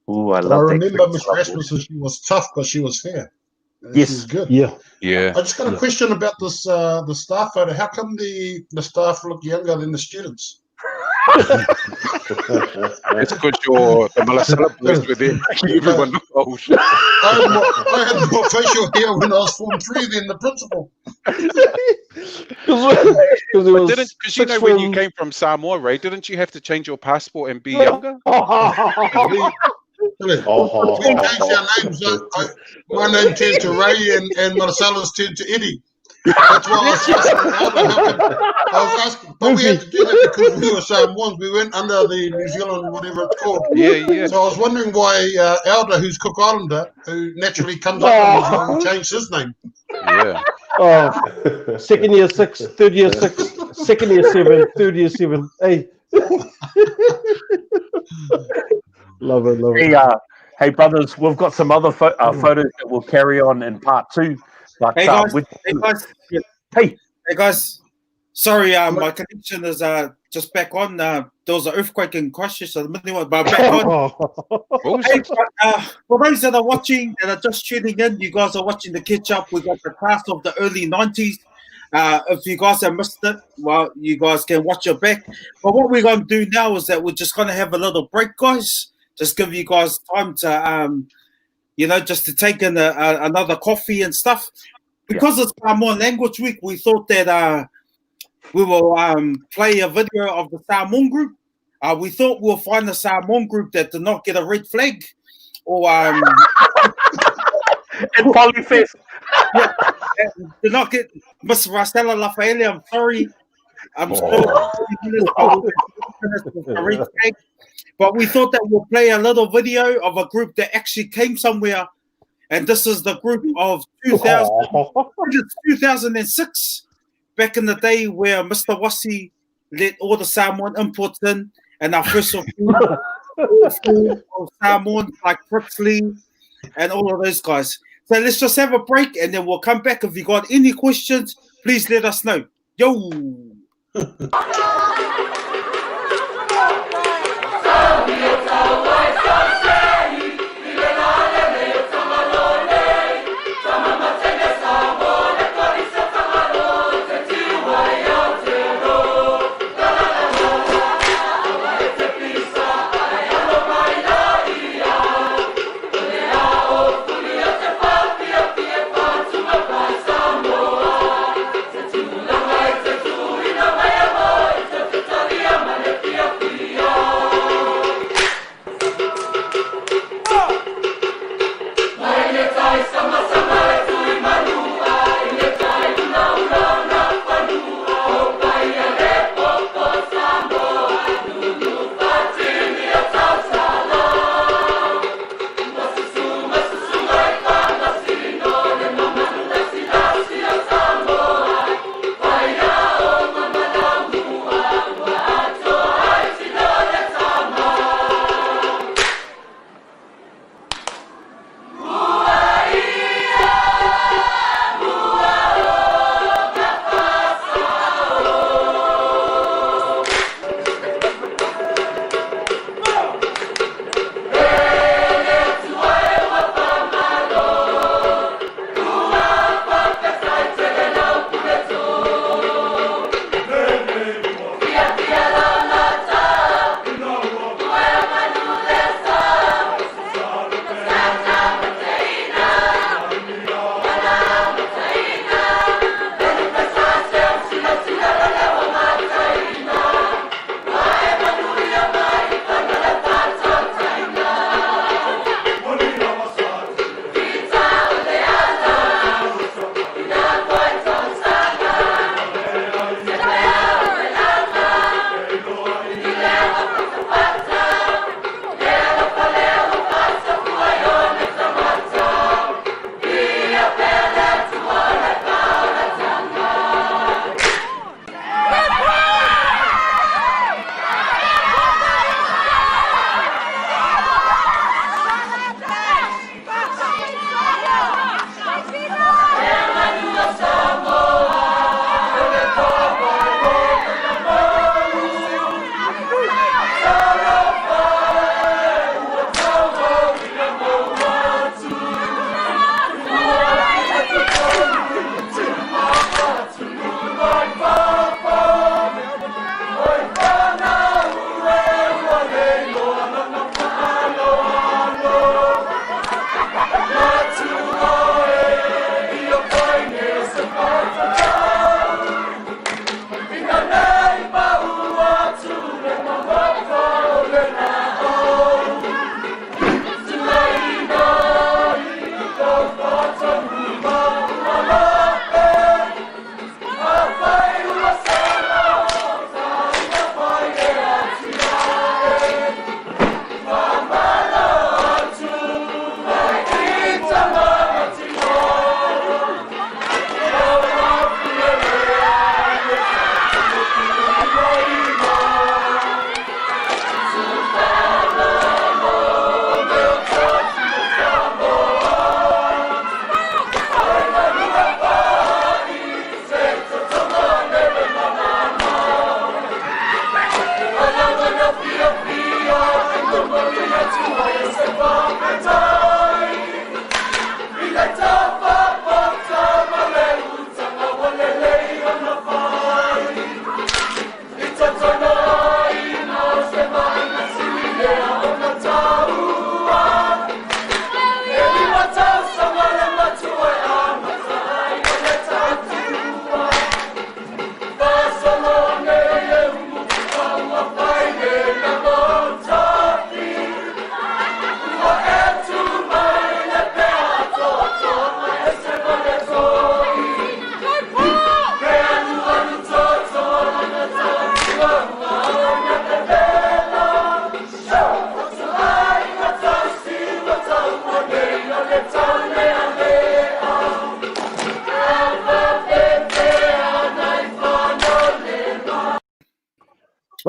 Ooh, I love I that. remember Miss Rasmussen. She was tough, but she was fair. Yes, she was good. Yeah. I just got a question about this the staff photo. How come the staff look younger than the students? It's because you're the Malasala boys with it. Everyone look old. I had more facial hair when I was Form 3 than the principal. Because you know when you came from Samoa, Ray, didn't you have to change your passport and be younger? We changed our names. My name turned to Ray and Marcellus turned to Eddie. That's why I was asking. But we had to do that because we were Samoans. We went under the New Zealand, whatever it's called. Yeah. So I was wondering why Elder, who's Cook Islander, who naturally comes up in New Zealand, changed his name. Yeah. Second year 6, third year 6, second year 7, third year 7. Hey. Love it. Hey, brothers, we've got some other photos that we'll carry on in part 2. But, Hey guys. Sorry, my connection is just back on. There was an earthquake in Christchurch, so but back on. Hey, for those that are watching and are just tuning in, you guys are watching the KETCHUP. We got the class of the early 90s. If you guys have missed it, well, you guys can watch it back. But what we're going to do now is that we're just going to have a little break, guys. Just give you guys time to, just to take in another coffee and stuff. Because it's Samoan Language Week, we thought that we will play a video of the Samoan group. We thought we'll find a Samoan group that did not get a red flag or and Polyfest. Did not get Miss Marcella Lafayette. I'm sorry. I'm still but we thought that we'll play a little video of a group that actually came somewhere, and this is the group of 2006. Back in the day where Mr. Wasi let all the Samoan imports in, and our first of Samoan like Pritzley and all of those guys. So let's just have a break and then we'll come back. If you got any questions, please let us know. Yo!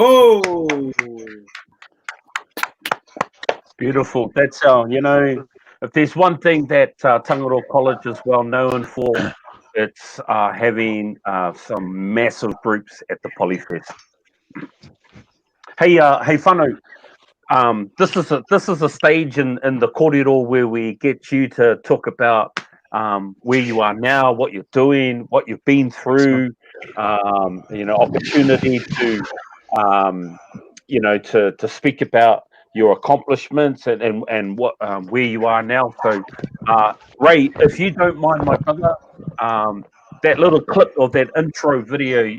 Oh, Beautiful. That's if there's one thing that Tangaroa College is well known for, it's having some massive groups at the Polyfest. Hey, whānau, this is a stage in the kōrero where we get you to talk about where you are now, what you're doing, what you've been through, opportunity to to speak about your accomplishments and what where you are now. So, Ray, if you don't mind, my brother, that little clip of that intro video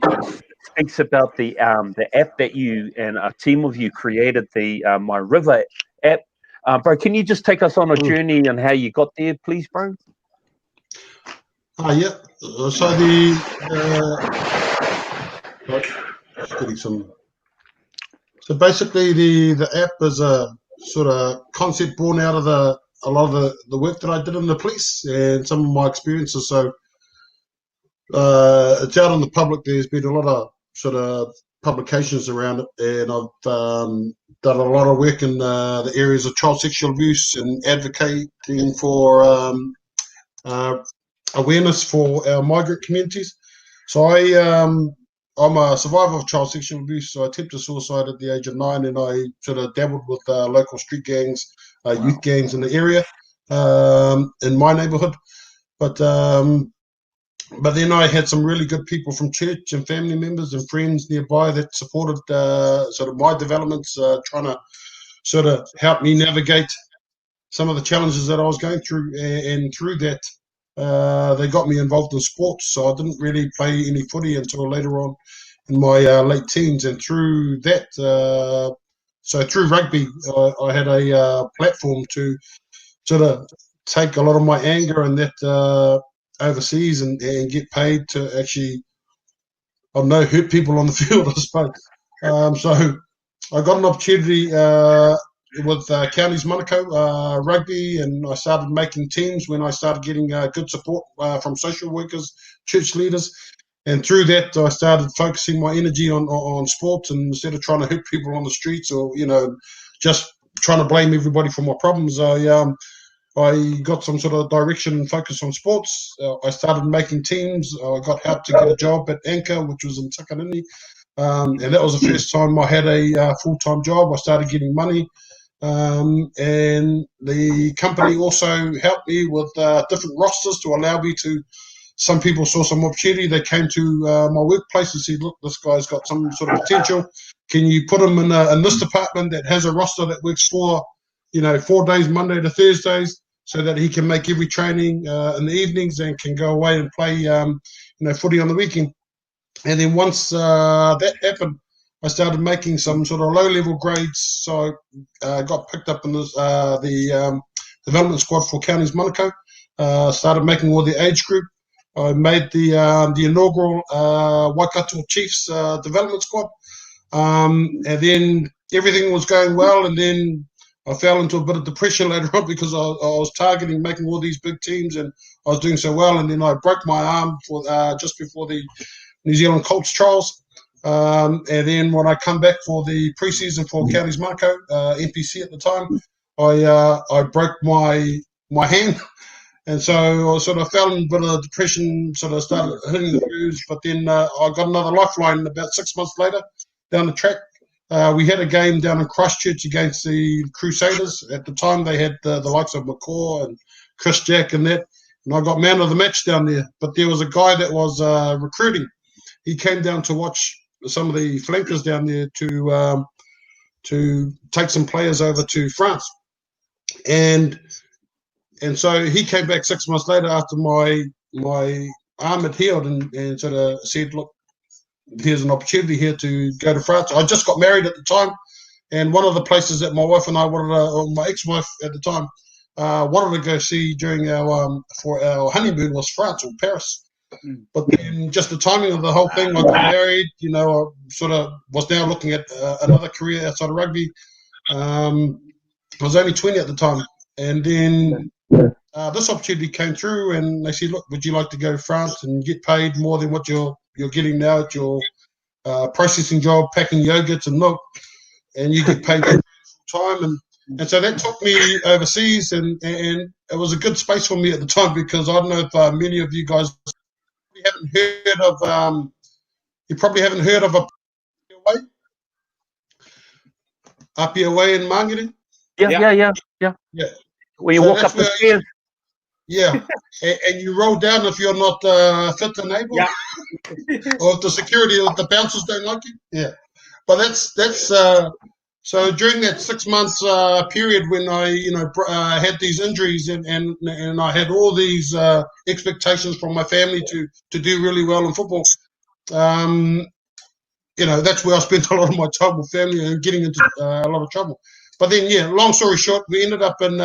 speaks about the app that you and a team of you created, the My River app. Bro, can you just take us on a journey and how you got there, please, bro? Yeah. So just getting some. So basically, the app is a sort of concept born out of a lot of the work that I did in the police and some of my experiences. So it's out in the public. There's been a lot of sort of publications around it, and I've done a lot of work in the areas of child sexual abuse and advocating for awareness for our migrant communities. So I'm a survivor of child sexual abuse. So I attempted suicide at the age of 9, and I sort of dabbled with local street gangs, youth gangs in the area, in my neighborhood. But then I had some really good people from church and family members and friends nearby that supported sort of my developments, trying to sort of help me navigate some of the challenges that I was going through. And through that, they got me involved in sports. So I didn't really play any footy until later on in my late teens. And through that, so through rugby, I had a platform to sort of take a lot of my anger and that overseas and get paid to actually, I don't know, hurt people on the field, I suppose. So I got an opportunity with Counties Manukau rugby, and I started making teams when I started getting good support from social workers, church leaders. And through that, I started focusing my energy on sports, and instead of trying to hurt people on the streets or, just trying to blame everybody for my problems, I got some sort of direction and focus on sports. I started making teams. I got help to get a job at Anchor, which was in Takarini. And that was the first time I had a full-time job. I started getting money. And the company also helped me with different rosters to allow me to, some people saw some opportunity. They came to my workplace and said, look, this guy's got some sort of potential. Can you put him in this department that has a roster that works for 4 days, Monday to Thursdays, so that he can make every training in the evenings and can go away and play, footy on the weekend. And then once that happened, I started making some sort of low-level grades. So I got picked up in the development squad for Counties Manukau. Started making all the age group. I made the inaugural Waikato Chiefs development squad. And then everything was going well, and then I fell into a bit of depression later on because I was targeting making all these big teams, and I was doing so well, and then I broke my arm for just before the New Zealand Colts trials. And then when I come back for the preseason for Counties Manukau, NPC at the time, I broke my hand. And so I sort of fell in a bit of depression, sort of started hitting the blues. But then I got another lifeline about 6 months later down the track. We had a game down in Christchurch against the Crusaders. At the time, they had the likes of McCaw and Chris Jack and that. and I got man of the match down there. But there was a guy that was recruiting. He came down to watch some of the flankers down there to take some players over to France, and so he came back 6 months later after my arm had healed, and sort of said, look, here's an opportunity here to go to France. I just got married at the time, and one of the places that my wife and I wanted, or my ex-wife at the time, wanted to go see during for our honeymoon was France or Paris. But then just the timing of the whole thing, I got married, I sort of was now looking at another career outside of rugby. I was only 20 at the time. And then this opportunity came through, and they said, look, would you like to go to France and get paid more than what you're getting now at your processing job, packing yogurts and milk, and you get paid full time. And so that took me overseas, and it was a good space for me at the time, because I don't know if many of you guys probably haven't heard of Apia Way in Mangere. Yeah. Where you walk up the stairs. Yeah, and you roll down if you're not fit and able, or if the security, or if the bouncers don't like you. Yeah, but that's so during that 6 months period when I had these injuries and I had all these expectations from my family to do really well in football. That's where I spent a lot of my time with family and getting into a lot of trouble. But then, long story short, we ended up in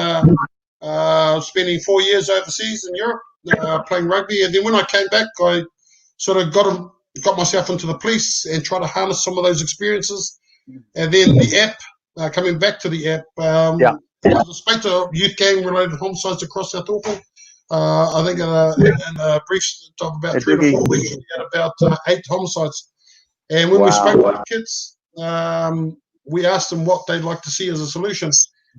spending 4 years overseas in Europe playing rugby. And then when I came back, I sort of got myself into the police and tried to harness some of those experiences. And then the app, coming back to the app, was a spate of youth gang-related homicides across South Auckland. I think in a brief of about 3 to 4 weeks, we had about 8 homicides. And when we spoke with kids, we asked them what they'd like to see as a solution.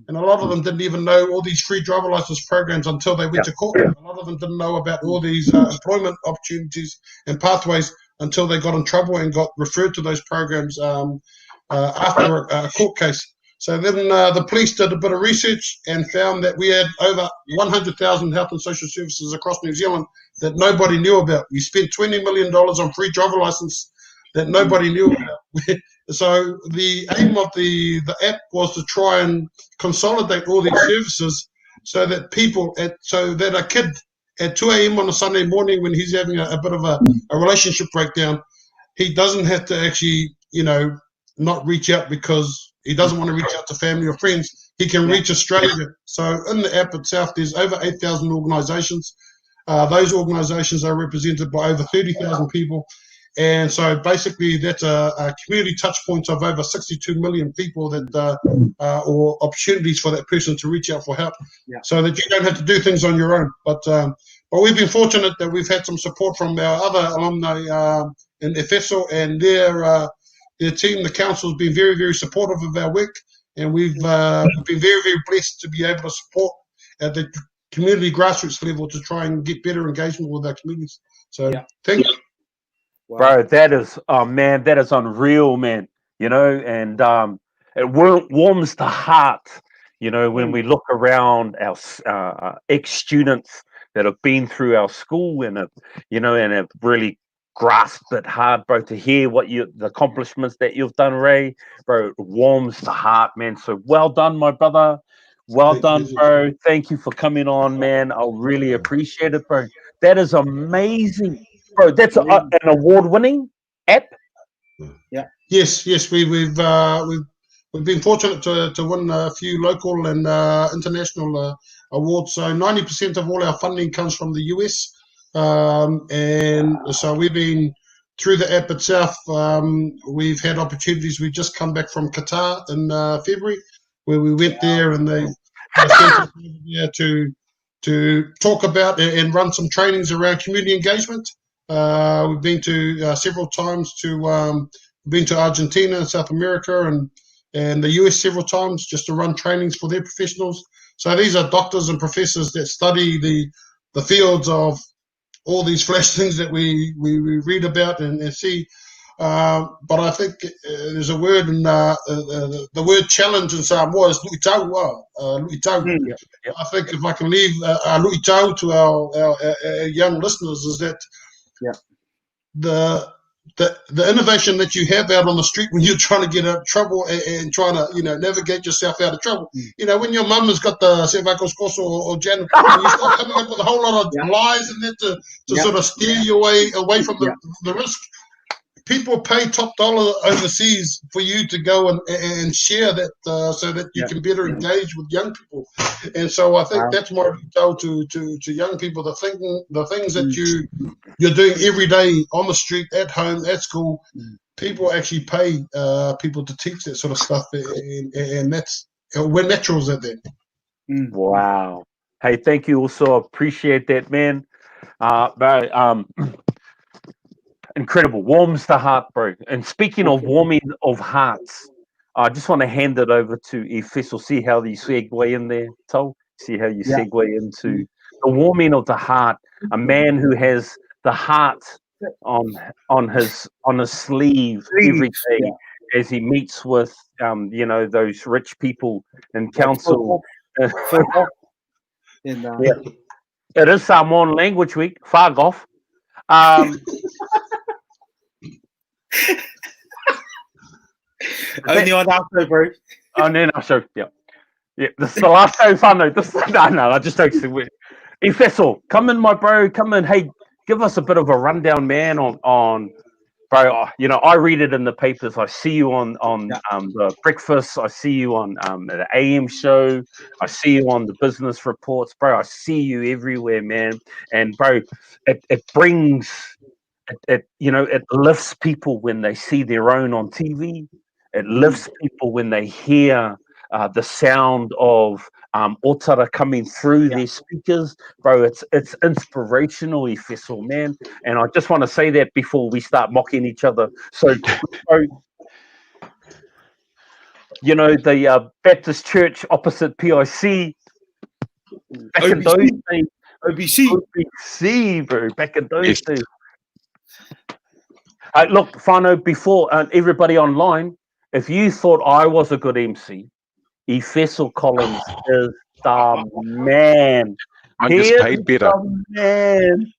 And a lot of them didn't even know all these free driver license programs until they went to court. A lot of them didn't know about all these employment opportunities and pathways until they got in trouble and got referred to those programs after a court case. So then the police did a bit of research and found that we had over 100,000 health and social services across New Zealand that nobody knew about. We spent $20 million on free driver license that nobody knew about. So the aim of the app was to try and consolidate all these services so that a kid at 2 a.m. on a Sunday morning when he's having a bit of a relationship breakdown, he doesn't have to actually, not reach out because he doesn't want to reach out to family or friends. He can reach a stranger. So in the app itself, there's over 8,000 organisations. Those organisations are represented by over 30,000 people. And so basically that's a community touch points of over 62 million people that or opportunities for that person to reach out for help so that you don't have to do things on your own. But we've been fortunate that we've had some support from our other alumni in Efeso and their team. The council has been very, very supportive of our work, and we've been very, very blessed to be able to support at the community grassroots level to try and get better engagement with our communities. So thank you. Wow. Bro, that is, man, that is unreal, man. And it warms the heart, when we look around our ex-students that have been through our school and have really grasped it hard, bro, to hear the accomplishments that you've done, Ray. Bro, it warms the heart, man. So well done, my brother. Well done, bro. Thank you for coming on, man. I really appreciate it, bro. That is amazing. Bro, that's an award-winning app. Yeah. Yes. We've been fortunate to win a few local and international awards. So 90% of all our funding comes from the US, and so we've been through the app itself. We've had opportunities. We've just come back from Qatar in February, where we went there and they sent us there to talk about and run some trainings around community engagement. We've been to several times been to Argentina and South America and the US several times just to run trainings for their professionals. So these are doctors and professors that study the fields of all these flash things that we read about and see. But I think there's a word in the word challenge in Samoa is lu'i tau. Lu'i tau. I think if I can leave lu'i tau to our young listeners is that the innovation that you have out on the street when you're trying to get out of trouble and trying to navigate yourself out of trouble. When your mum has got the Sevakos or Jan, you start coming up with a whole lot of lies and that to sort of steer you away from the risk. People pay top dollar overseas for you to go and share that so that you can better engage with young people. And so I think that's my tell to young people, the things that you're doing every day on the street, at home, at school. People actually pay people to teach that sort of stuff, and that's we're naturals at that. Wow. Hey, thank you. Also appreciate that, man. Incredible. Warms the heart, bro. And speaking of warming of hearts, I just want to hand it over to Efes. See how you segue in there, Tol? See how you segue into the warming of the heart. A man who has the heart on his sleeve every day as he meets with those rich people in council. It is Samoan Language Week. Fag off. Only on after, bro. Only on after, yeah. This is the last show, whānau. No, I just don't see it. Efeso, come in, my bro. Come in. Hey, give us a bit of a rundown, man, on bro. I read it in the papers. I see you on the breakfast. I see you on the AM show. I see you on the business reports, bro. I see you everywhere, man. And bro, it brings. It lifts people when they see their own on TV. It lifts people when they hear the sound of otara coming through their speakers. Bro, it's inspirational, Efeso, man. And I just want to say that before we start mocking each other. So, bro, the Baptist Church opposite PIC, back in those days, OBC, bro, back in those days. Look, whānau, before everybody online, if you thought I was a good MC, Efes Collins is the man. I'm just paid better. Man.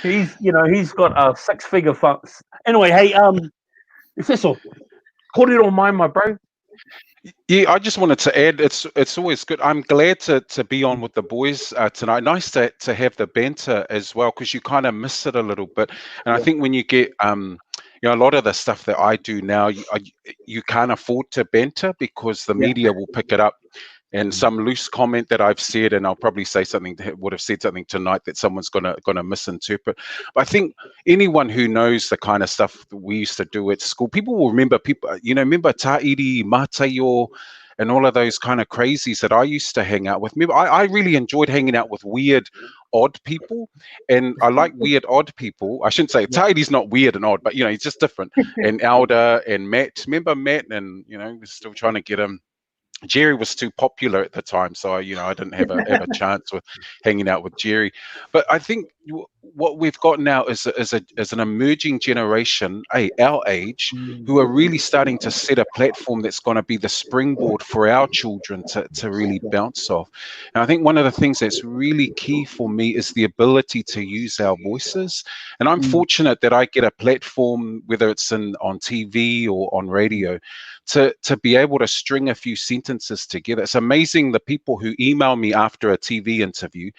He's got a 6-figure funds. Anyway, hey, Efes, put it on mine, my bro. Yeah, I just wanted to add, it's always good. I'm glad to be on with the boys tonight. Nice to have the banter as well, because you kind of miss it a little bit. And I think when you get a lot of the stuff that I do now, you can't afford to banter because the media will pick it up. And some loose comment that I've said, and I'll probably say something that would have said something tonight that someone's gonna misinterpret. But I think anyone who knows the kind of stuff that we used to do at school, people will remember remember Ta'iri, Matayo, and all of those kind of crazies that I used to hang out with. I really enjoyed hanging out with weird, odd people, and I like weird, odd people. I shouldn't say Ta'iri's not weird and odd, but he's just different. And Alda and Matt, remember Matt? And we're still trying to get him. Jerry was too popular at the time, so I didn't have a chance with hanging out with Jerry. But I think what we've got now is an emerging generation, our age, who are really starting to set a platform that's going to be the springboard for our children to really bounce off. And I think one of the things that's really key for me is the ability to use our voices. And I'm fortunate that I get a platform, whether it's on TV or on radio, to be able to string a few sentences together. It's amazing the people who email me after a TV interview,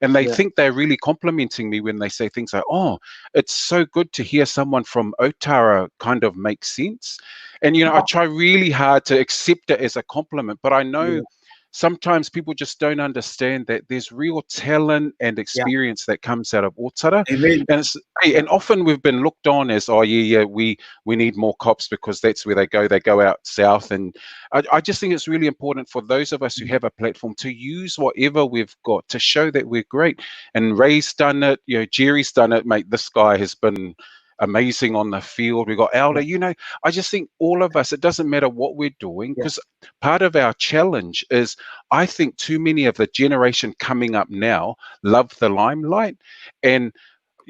and they think they're really complimenting me when they say things like, "Oh, it's so good to hear someone from Otara kind of make sense." And I try really hard to accept it as a compliment, but I know sometimes people just don't understand that there's real talent and experience that comes out of Otara. And often we've been looked on as, we need more cops because that's where they go out south. And I just think it's really important for those of us who have a platform to use whatever we've got to show that we're great. And Ray's done it, Jerry's done it, mate. This guy has been amazing on the field. We got Alda, I just think all of us, it doesn't matter what we're doing, because part of our challenge is, I think too many of the generation coming up now love the limelight. And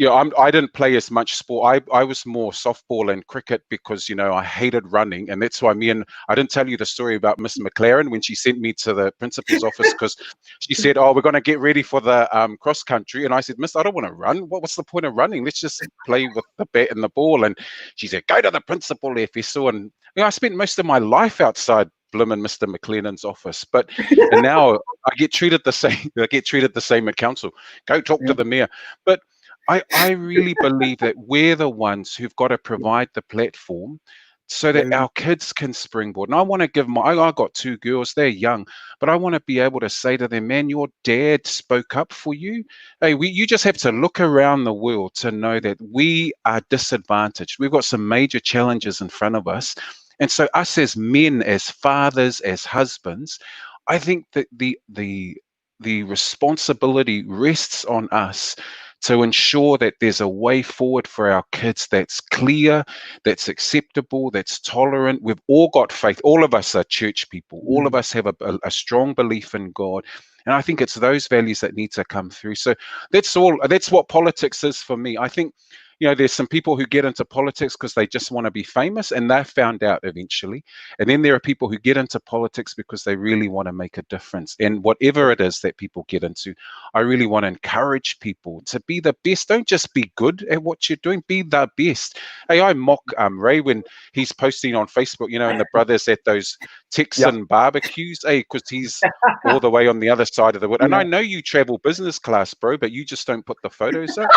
I didn't play as much sport. I was more softball and cricket because, I hated running. And that's why I didn't tell you the story about Miss McLaren when she sent me to the principal's office because she said, oh, we're going to get ready for the cross country. And I said, Miss, I don't want to run. What's the point of running? Let's just play with the bat and the ball. And she said, go to the principal, FSO. And I spent most of my life outside Blim and Mr. McLennan's office, and now I get treated the same. I get treated the same at council. Go talk to the mayor. But I really believe that we're the ones who've got to provide the platform so that our kids can springboard. And I want to give I got 2 girls, they're young, but I want to be able to say to them, man, your dad spoke up for you. Hey, you just have to look around the world to know that we are disadvantaged. We've got some major challenges in front of us. And so us as men, as fathers, as husbands, I think that the responsibility rests on us to ensure that there's a way forward for our kids that's clear, that's acceptable, that's tolerant. We've all got faith. All of us are church people. All of us have a strong belief in God. And I think it's those values that need to come through. So that's what politics is for me. I think, there's some people who get into politics because they just want to be famous, and they're found out eventually. And then there are people who get into politics because they really want to make a difference. And whatever it is that people get into, I really want to encourage people to be the best. Don't just be good at what you're doing, be the best. Hey, I mock Ray when he's posting on Facebook, and the brothers at those Texan barbecues, because he's all the way on the other side of the world. And I know you travel business class, bro, but you just don't put the photos up.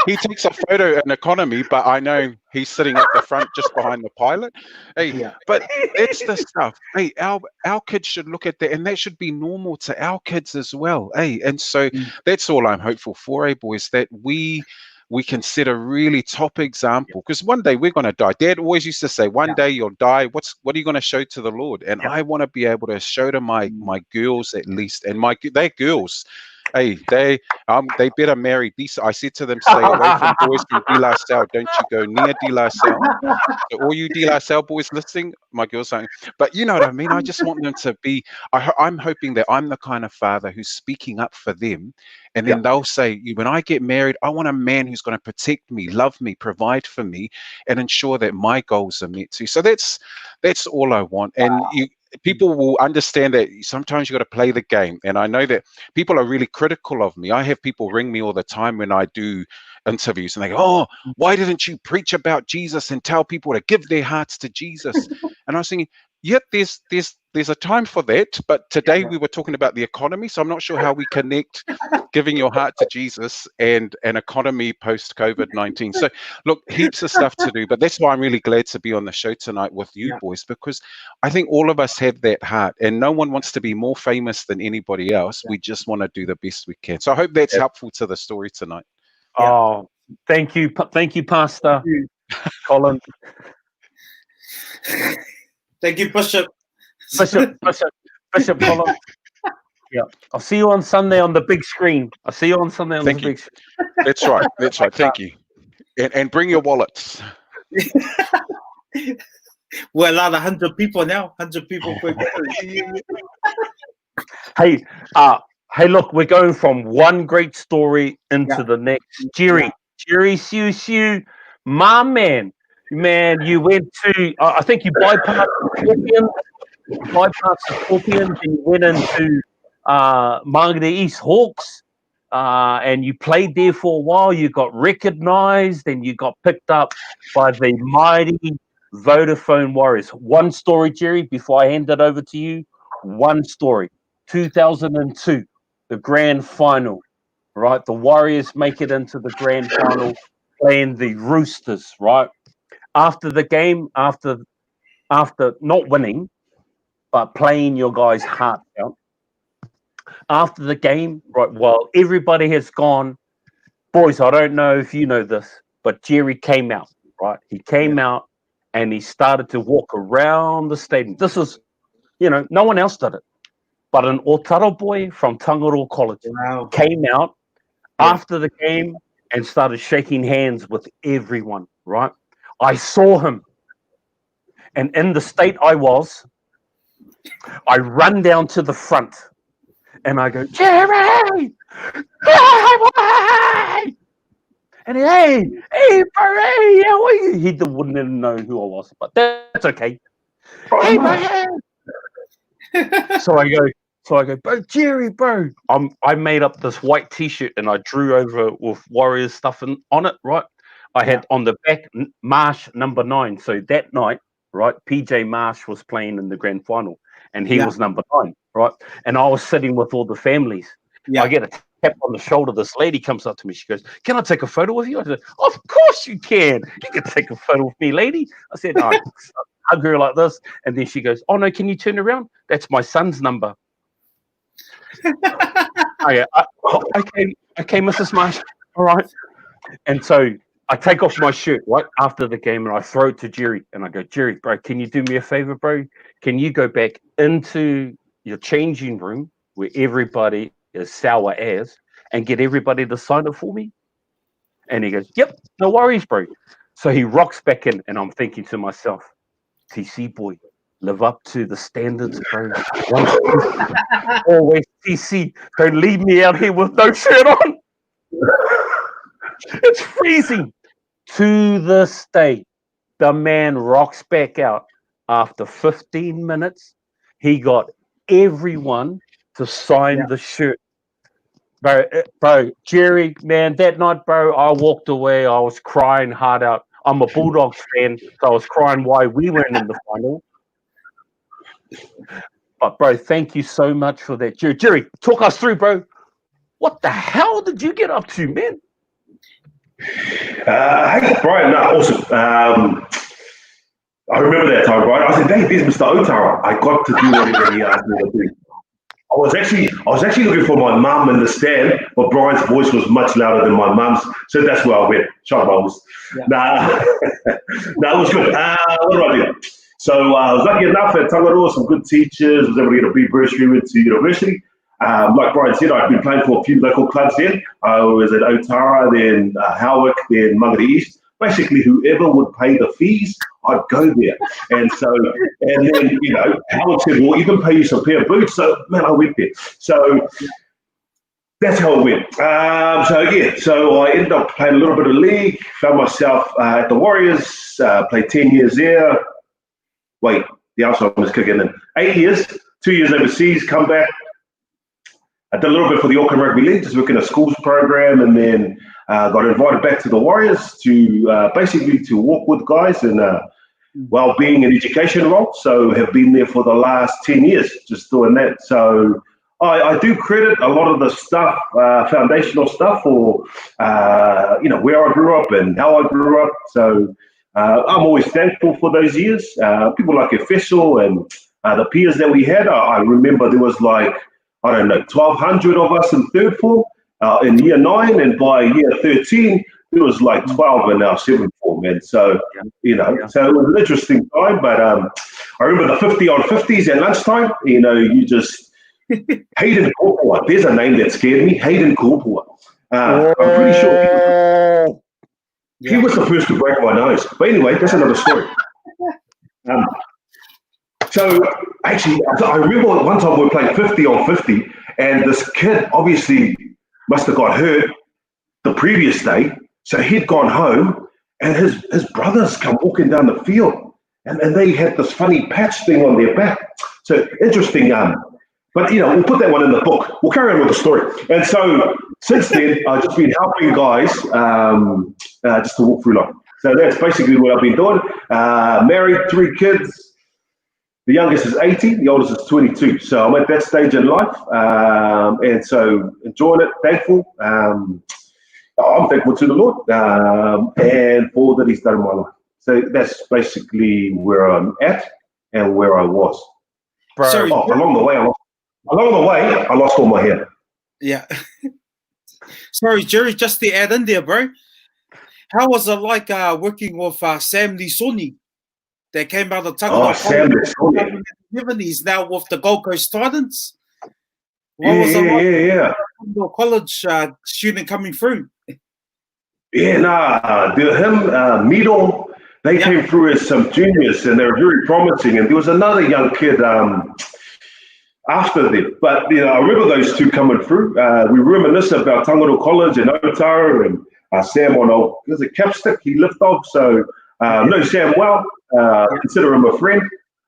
He takes a photo in economy, but I know he's sitting at the front just behind the pilot. Hey, but it's the stuff. Hey, our kids should look at that, and that should be normal to our kids as well. Hey, and so that's all I'm hopeful for, boys, that we can set a really top example, because one day we're going to die. Dad always used to say, one day you'll die. What are you going to show to the Lord? And I want to be able to show to my girls at least, and they're girls. Hey, they better marry decent. I said to them, stay away from boys from De La Salle. Don't you go near De La Salle. So all you De La Salle boys listening, my girls saying, but you know what I mean? I just want them to be, I'm hoping that I'm the kind of father who's speaking up for them. And then they'll say, when I get married, I want a man who's going to protect me, love me, provide for me, and ensure that my goals are met too. So that's all I want. And people will understand that sometimes you got to play the game. And I know that people are really critical of me. I have people ring me all the time when I do interviews, and they go, oh, why didn't you preach about Jesus and tell people to give their hearts to Jesus? And I was thinking, there's a time for that, but today we were talking about the economy, so I'm not sure how we connect giving your heart to Jesus and an economy post COVID-19. So look, heaps of stuff to do, but that's why I'm really glad to be on the show tonight with you boys, because I think all of us have that heart, and no one wants to be more famous than anybody else. We just want to do the best we can. So I hope that's helpful to the story tonight. Oh, thank you, Pastor Colin. Thank you, Bishop Colin. Yeah, I'll see you on Sunday on the big screen. Big screen. That's right. Thank you. And bring your wallets. We're allowed 100 people now. 100 people per Hey, look, we're going from one great story into the next. Jerry Siu, my man, you went to, I think you bypassed the Scorpions, and you went into Māngere East Hawks, and you played there for a while. You got recognised, and you got picked up by the mighty Vodafone Warriors. One story, Jerry, before I hand it over to you. One story. 2002, the grand final, right? The Warriors make it into the grand final, playing the Roosters, right? After the game, after not winning, but playing your guys' heart out. After the game, right, while everybody has gone, boys, I don't know if you know this, but Jerry came out, right? He came out and he started to walk around the stadium. This is, no one else did it. But an Otaro boy from Tangaroa College came out after the game and started shaking hands with everyone, right? I saw him. And in the state I was, I run down to the front and I go, Jerry! And hey, bro, hey, how are you? He wouldn't know who I was, but that's okay. Hey, bro, hey. So I go, bro, Jerry, bro. I made up this white T-shirt and I drew over with Warriors stuff on it, right? I had on the back Marsh number 9. So that night, right, PJ Marsh was playing in the grand final, and he was number 9, right? And I was sitting with all the families. I get a tap on the shoulder. This lady comes up to me. She goes, "Can I take a photo with you?" I said, "Of course you can. You can take a photo with me, lady." I said, "No." Hug her like this, and then she goes, "Oh no, can you turn around? That's my son's number." Okay, Mrs. Marsh. All right. And so I take off my shirt right after the game, and I throw it to Jerry, and I go, "Jerry, bro, can you do me a favor, bro? Can you go back into your changing room where everybody is sour as, and get everybody to sign it for me?" And he goes, "Yep, no worries, bro." So he rocks back in, and I'm thinking to myself, TC boy, live up to the standards, bro. Always TC. Don't leave me out here with no shirt on. It's freezing. To this day, the man rocks back out. After 15 minutes, he got everyone to sign the shirt. Bro, Jerry, man, that night, bro, I walked away. I was crying hard out. I'm a Bulldogs fan, so I was crying why we weren't in the final. But, bro, thank you so much for that. Jerry, talk us through, bro. What the hell did you get up to, man? Hey, Brian, awesome. I remember that time, Brian. I said, "Hey, there's Mr. Otara. I got to do whatever he asked me to do." I was actually looking for my mum in the stand, but Brian's voice was much louder than my mum's, so that's where I went. Shut mums. Nah, it was good. What do I do? So I was lucky enough at Tangaroa, some good teachers, was able to get a big bursary into university. Like Brian said, I've been playing for a few local clubs then. I was at Otara, then Howick, then Mangere East. Basically, whoever would pay the fees, I'd go there. And then, Howard said, "Well, you can pay you some pair of boots." So, man, I went there. So that's how it went. So I ended up playing a little bit of league, found myself at the Warriors, played 10 years there. Wait, the Alzheimer's kicking in. 8 years, 2 years overseas, come back. I did a little bit for the Auckland Rugby League, just working a schools program, and then got invited back to the Warriors to basically to walk with guys in well-being and education role. So have been there for the last 10 years, just doing that. So I do credit a lot of the stuff, foundational stuff, for where I grew up and how I grew up. So I'm always thankful for those years. People like Efesel and the peers that we had. I remember there was like, I don't know, 1,200 of us in third form in year 9, and by year 13, there was like 12 in our 7th form, man. So, so it was an interesting time, but I remember the 50 on 50s at lunchtime, you just, Hayden Korpua, there's a name that scared me, Hayden Korpua. I'm pretty sure he was the first to break my nose. But anyway, that's another story. So actually, I remember one time we were playing 50 on 50, and this kid obviously must have got hurt the previous day. So he'd gone home, and his brothers come walking down the field, and they had this funny patch thing on their back. So interesting. But we'll put that one in the book. We'll carry on with the story. And so since then, I've just been helping guys just to walk through life. So that's basically what I've been doing. Married, 3 kids. The youngest is 18, the oldest is 22. So I'm at that stage in life, and so enjoying it, thankful. I'm thankful to the Lord and for all that He's done in my life. So that's basically where I'm at and where I was. Sorry, along the way, I lost all my hair. Yeah. Sorry, Jerry, just to add in there, bro. How was it like working with Sam Lisoni? They came out of Tangaroa College. He's now with the Gold Coast Titans. What was it like? Tangaroa College student coming through. Him, Mido, they came through as some juniors, and they were very promising. And there was another young kid after them. But I remember those two coming through. We reminisce about Tangaroa College and Otara, and Sam on there's a capstick he lift off, so know Sam well, consider him a friend.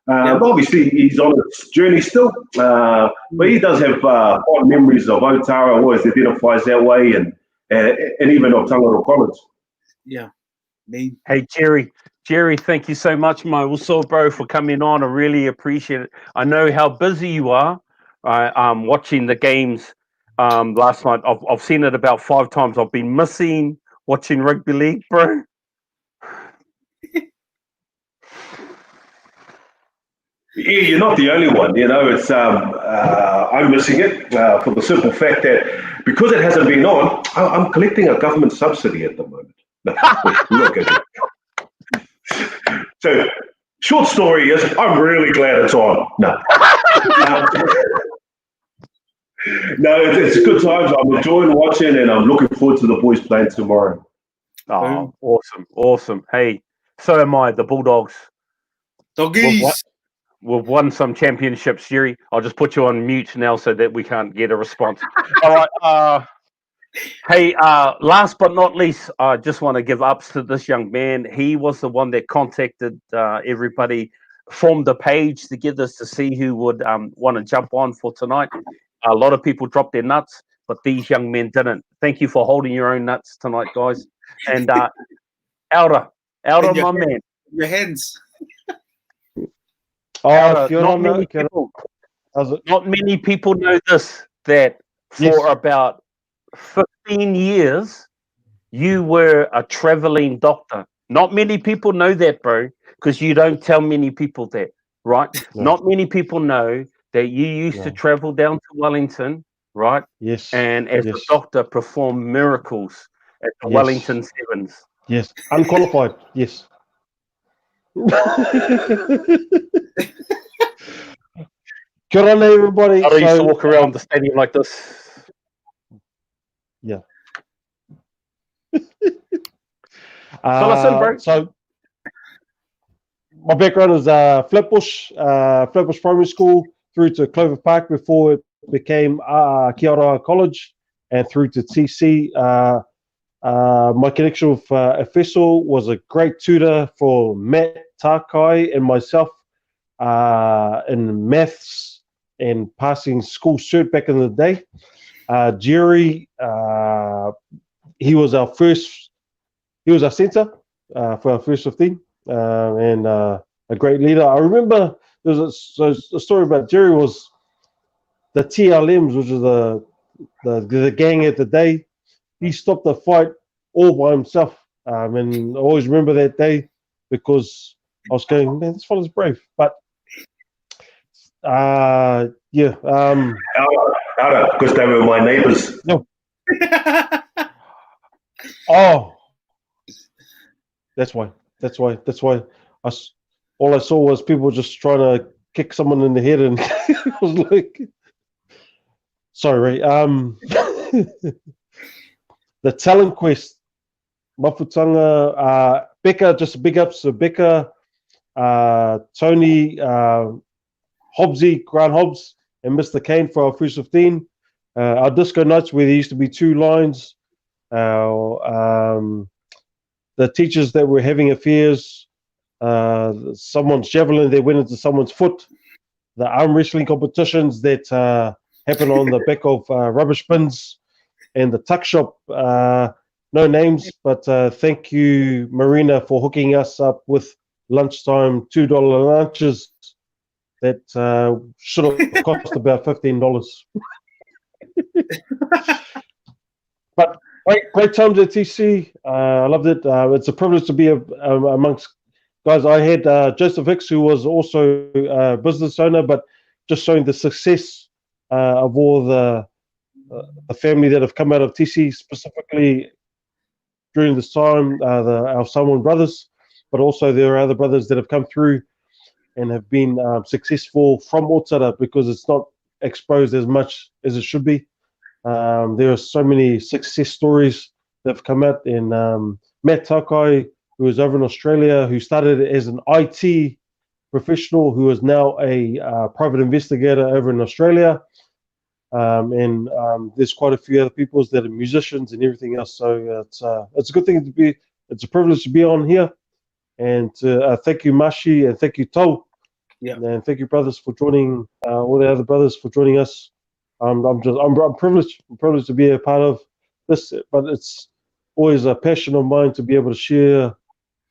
Obviously, he's on his journey still, but he does have fond memories of Otara, always identifies that way, and even of Tangaroa College. Yeah. Me. Hey, Jerry, thank you so much, my also, bro, for coming on. I really appreciate it. I know how busy you are. Watching the games last night. I've seen it about 5 times. I've been missing watching rugby league, bro. Yeah, you're not the only one. You know, it's I'm missing it for the simple fact that because it hasn't been on, I'm collecting a government subsidy at the moment. No, look at it. So, short story is, I'm really glad it's on. No, it's good times. I'm enjoying watching, and I'm looking forward to the boys playing tomorrow. Oh, awesome. Hey, so am I. The Bulldogs. Doggies. We've won some championships, Jerry. I'll just put you on mute now so that we can't get a response. All right. Hey, last but not least, I just want to give ups to this young man. He was the one that contacted everybody, formed a page to get us to see who would want to jump on for tonight. A lot of people dropped their nuts, but these young men didn't. Thank you for holding your own nuts tonight, guys. And Elder, my man. Your hands. Not many people know this, that for about 15 years, you were a traveling doctor. Not many people know that, bro, because you don't tell many people that, right? No. Not many people know that you used to travel down to Wellington, right? Yes. And as a doctor, perform miracles at the Wellington Sevens. Yes. Unqualified. Yes. Good on everybody. I used to walk around the stadium like this. Yeah. Listen, bro. So my background is Flatbush Primary School through to Clover Park before it became Tangaroa College, and through to TC. My connection with Efeso was a great tutor for Matt Takai and myself in maths and passing school cert back in the day. Jerry, he was our centre for our first 15, and a great leader. I remember there was a story about Jerry was the TLMs, which is the gang at the day. He stopped the fight all by himself, and I always remember that day because I was going, man, this fella's brave. But Because they were my neighbours. No. Oh, that's why. All I saw was people just trying to kick someone in the head, and I was like, sorry, the talent quest, Mafutanga, Becca, just big ups to Becca, Tony, Hobbsy, Grant Hobbs, and Mr. Kane for our first 15. Our disco nights where there used to be 2 lines. The teachers that were having affairs, someone's javelin that went into someone's foot, the arm wrestling competitions that happened on the back of rubbish bins, and the tuck shop. No names, but thank you, Marina, for hooking us up with lunchtime $2 lunches that should have cost about $15. But great times at TC. I loved it. It's a privilege to be amongst guys. I had Joseph Hicks, who was also a business owner, but just showing the success of all the family that have come out of TC, specifically during this time, our Samoan brothers, but also there are other brothers that have come through and have been successful from Otara, because it's not exposed as much as it should be. There are so many success stories that have come out, and Matt Takai, who is over in Australia, who started as an IT professional, who is now a private investigator over in Australia. and there's quite a few other people that are musicians and everything else. So it's a good thing to be. It's a privilege to be on here. And thank you, Marshy, and thank you, Tau. Yeah. And thank you, brothers, for joining. All the other brothers for joining us. I'm privileged. I'm privileged to be a part of this. But it's always a passion of mine to be able to share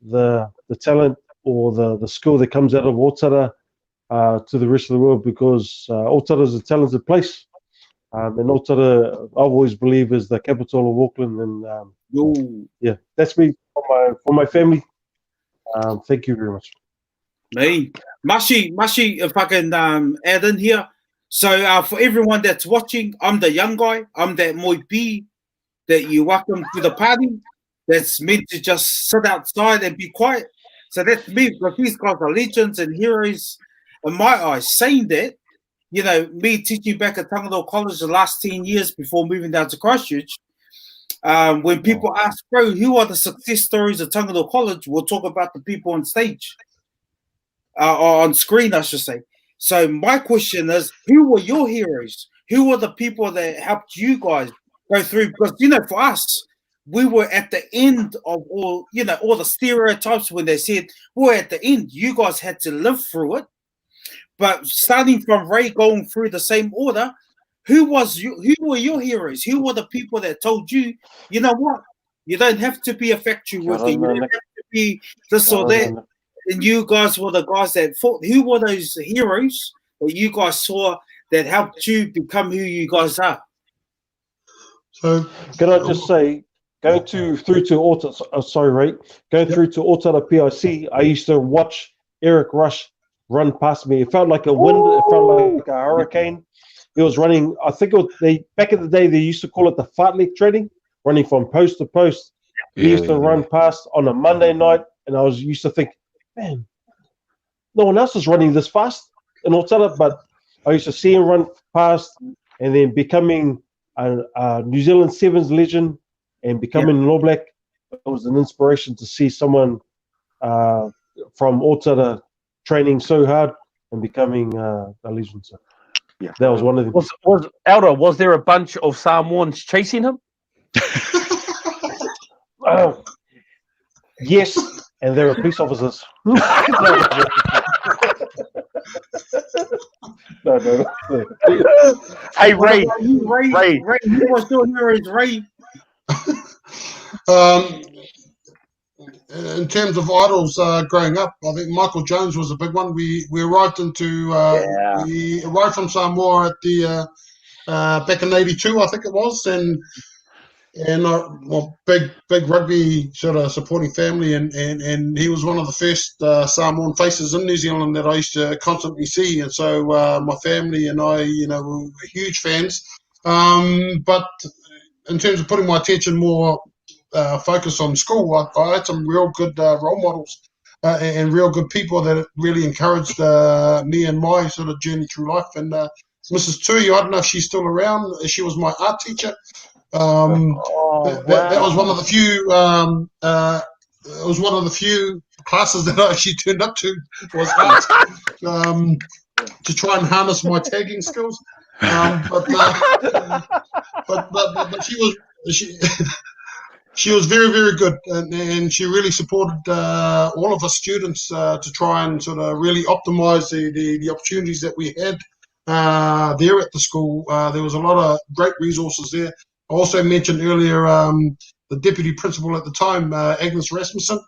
the talent or the skill that comes out of Otara to the rest of the world, because Otara is a talented place. And Otara, I've always believed, is the capital of Auckland. And yeah, that's me for my family. Thank you very much. Me, Marshy, if I can add in here. So for everyone that's watching, I'm the young guy. I'm that Moipi that you welcome to the party. That's meant to just sit outside and be quiet. So that's me, because these guys are legends and heroes in my eyes. Saying that, you know, me teaching back at Tangaroa College the last 10 years before moving down to Christchurch, when people ask, bro, who are the success stories of Tangaroa College, we'll talk about the people on stage, or on screen, I should say. So my question is, who were your heroes? Who were the people that helped you guys go through? Because, you know, for us, we were at the end of all, you know, all the stereotypes when they said, we're at the end. You guys had to live through it. But starting from Ray, going through the same order, who were your heroes? Who were the people that told you, you know what, you don't have to be a factory worker, you don't have to be this or that, and you guys were the guys that fought? Who were those heroes that you guys saw that helped you become who you guys are? So can I just say, going through to Otara, sorry, Ray, going through to Otara PIC, I used to watch Eric Rush run past me. It felt like a wind. It felt like a hurricane. He was running. I think back in the day they used to call it the fartlek training, running from post to post. He used to run past on a Monday night, and I used to think, man, no one else is running this fast in Otara. But I used to see him run past, and then becoming a New Zealand Sevens legend and becoming an All Black. It was an inspiration to see someone from Otara training so hard and becoming a legend. So yeah, that was one of them. Was Elder, was there a bunch of Samoans chasing him? Yes, and there were police officers. No. Hey, Ray. Ray, who was your heroes, Ray? In terms of idols growing up, I think Michael Jones was a big one. We arrived we arrived from Samoa at the back in '82, I think it was, and big rugby sort of supporting family, and he was one of the first Samoan faces in New Zealand that I used to constantly see, and so my family and I, you know, were huge fans. But in terms of putting my attention more focus on school, I had some real good role models and real good people that really encouraged me and my sort of journey through life. And Mrs. Tui, I don't know if she's still around. She was my art teacher. That was one of the few. It was one of the few classes that I actually turned up to, was art, to try and harness my tagging skills. But she was very, very good, and she really supported all of us students to try and sort of really optimize the opportunities that we had there at the school. There was a lot of great resources there. I also mentioned earlier the deputy principal at the time, Agnes Rasmussen.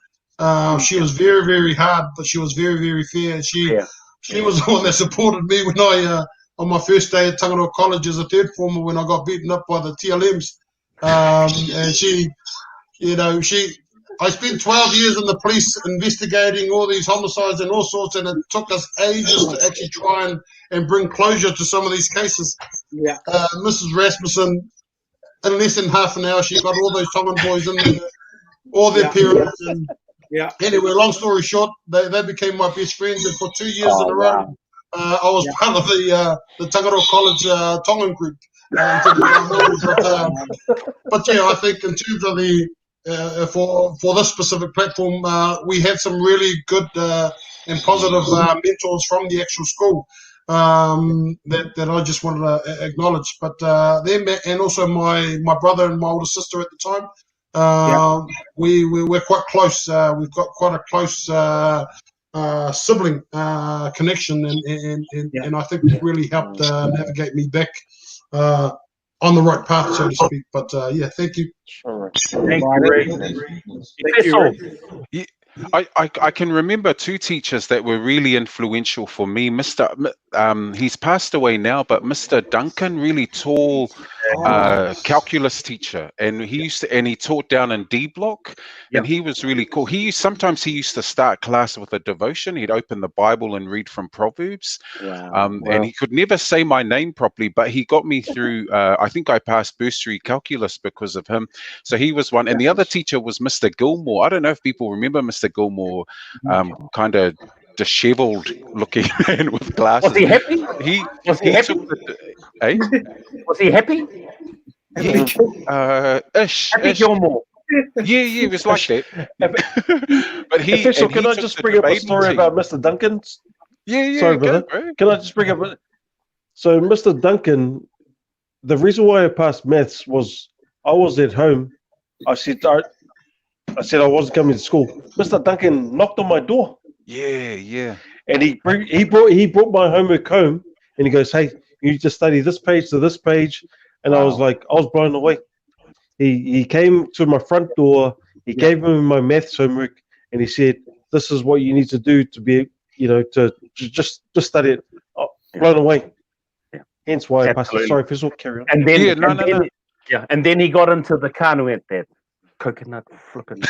She was very, very hard, but she was very, very fair. She was the one that supported me when I on my first day at Tangaroa College as a third former, when I got beaten up by the TLMs. And she, you know, I spent 12 years in the police investigating all these homicides and all sorts, and it took us ages to actually try and bring closure to some of these cases. Yeah. Mrs. Rasmussen, in less than half an hour, she got all those Tongan boys in there, all their parents. And anyway, long story short, they became my best friends, and for 2 years in a row, I was part of the Tangaroa College Tongan group. But yeah, I think in terms of the for this specific platform, we had some really good and positive mentors from the actual school. that I just wanted to acknowledge. But them and also my brother and my older sister at the time, we're quite close. We've got quite a close sibling connection, and I think it really helped navigate me back on the right path, so to speak. But yeah, thank you. Thank you, Ray. I can remember two teachers that were really influential for me. He's passed away now, but Mr. Duncan, really tall calculus teacher, and he taught down in D block, and he was really cool. Sometimes he used to start class with a devotion. He'd open the Bible and read from Proverbs. And he could never say my name properly, but he got me through. I think I passed bursary calculus because of him. So he was one, and the other teacher was Mr. Gilmore. I don't know if people remember Mr. Gilmore, kind of disheveled looking man with glasses. Was he happy? Was he happy? Was he happy? Happy Gilmore. Yeah, it was like that. But Official, can I just bring up a story about Mr. Duncan? Yeah. Sorry, brother. Can I just bring up? So, Mr. Duncan, the reason why I passed maths was I was at home. I said I wasn't coming to school. Mr. Duncan knocked on my door. Yeah. And he brought my homework home, and he goes, "Hey, you need to study this page to this page." And I was blown away. He came to my front door. He gave me my maths homework, and he said, "This is what you need to do to be, to just study it." Oh, blown away. Hence why I passed it. Sorry, Fizzle, carry on. And then, and then he got into the kanu at that coconut flipping.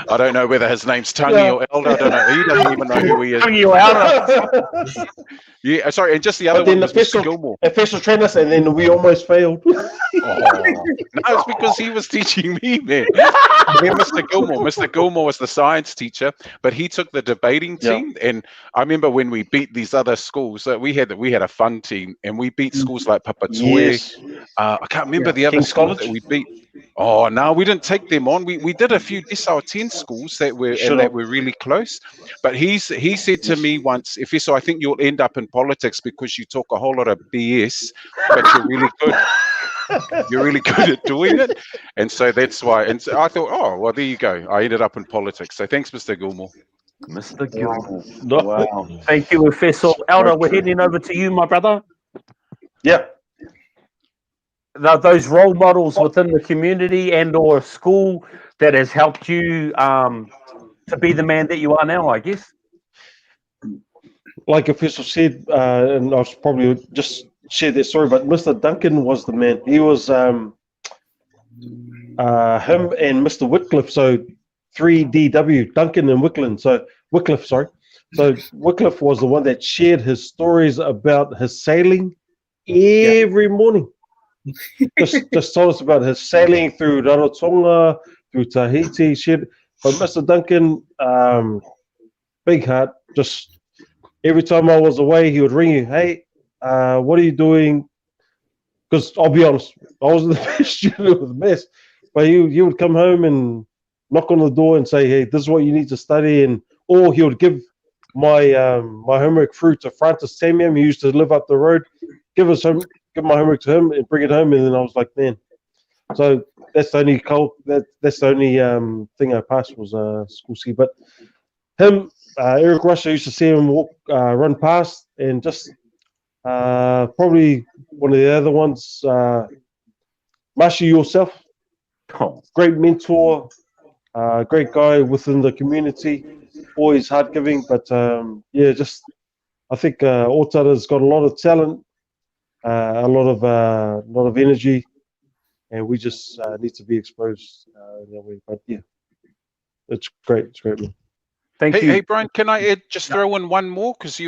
I don't know whether his name's Tangi or Elder. I don't know. He doesn't even know who he is. Tangi or Elder. Yeah, sorry, and just the other one was Mr. Gilmore. Official trained us, and then we almost failed. No, it's because he was teaching me, man. Mr. Gilmore was the science teacher, but he took the debating team. And I remember when we beat these other schools, we had a fun team, and we beat schools like Papatoe. Yes. I can't remember the other schools that we beat. Oh no, we didn't take them on. We did a few SR 10 schools that were really close. But he said to me once, "Ifeso, I think you'll end up in politics because you talk a whole lot of BS, but you're really good. You're really good at doing it." And so that's why. And so I thought, oh well, there you go. I ended up in politics. So thanks, Mr. Gilmore. Mr. Gilmore. Wow. Thank you, Professor. Elder, we're heading over to you, my brother. Yeah. Those role models within the community and or school that has helped you to be the man that you are now, I guess. Like Official said, and I've probably just shared that story, but Mr. Duncan was the man. He was him and Mr. Whitcliffe, so 3DW, Duncan and Wycliffe, sorry. So Wycliffe was the one that shared his stories about his sailing every morning. just told us about his sailing through Rarotonga, through Tahiti, shit. But Mr. Duncan, big heart, just every time I was away, he would ring you, "Hey, what are you doing?" Because I'll be honest, I wasn't the best student with the best, but he would come home and knock on the door and say, "Hey, this is what you need to study," or he would give my my homework through to Francis Tamiam. He used to live up the road. Give my homework to him and bring it home, and then I was like, man. So that's the only that's the only thing I passed was school C. But him, Eric Rush, I used to see him run past, and just probably one of the other ones, Marshy yourself, great mentor, great guy within the community, always hard giving, but just I think Otara's got a lot of talent. A lot of energy, and we just need to be exposed that way. But yeah, it's great. It's great, man. Thank you. Hey, Brian, can I just throw in one more? Because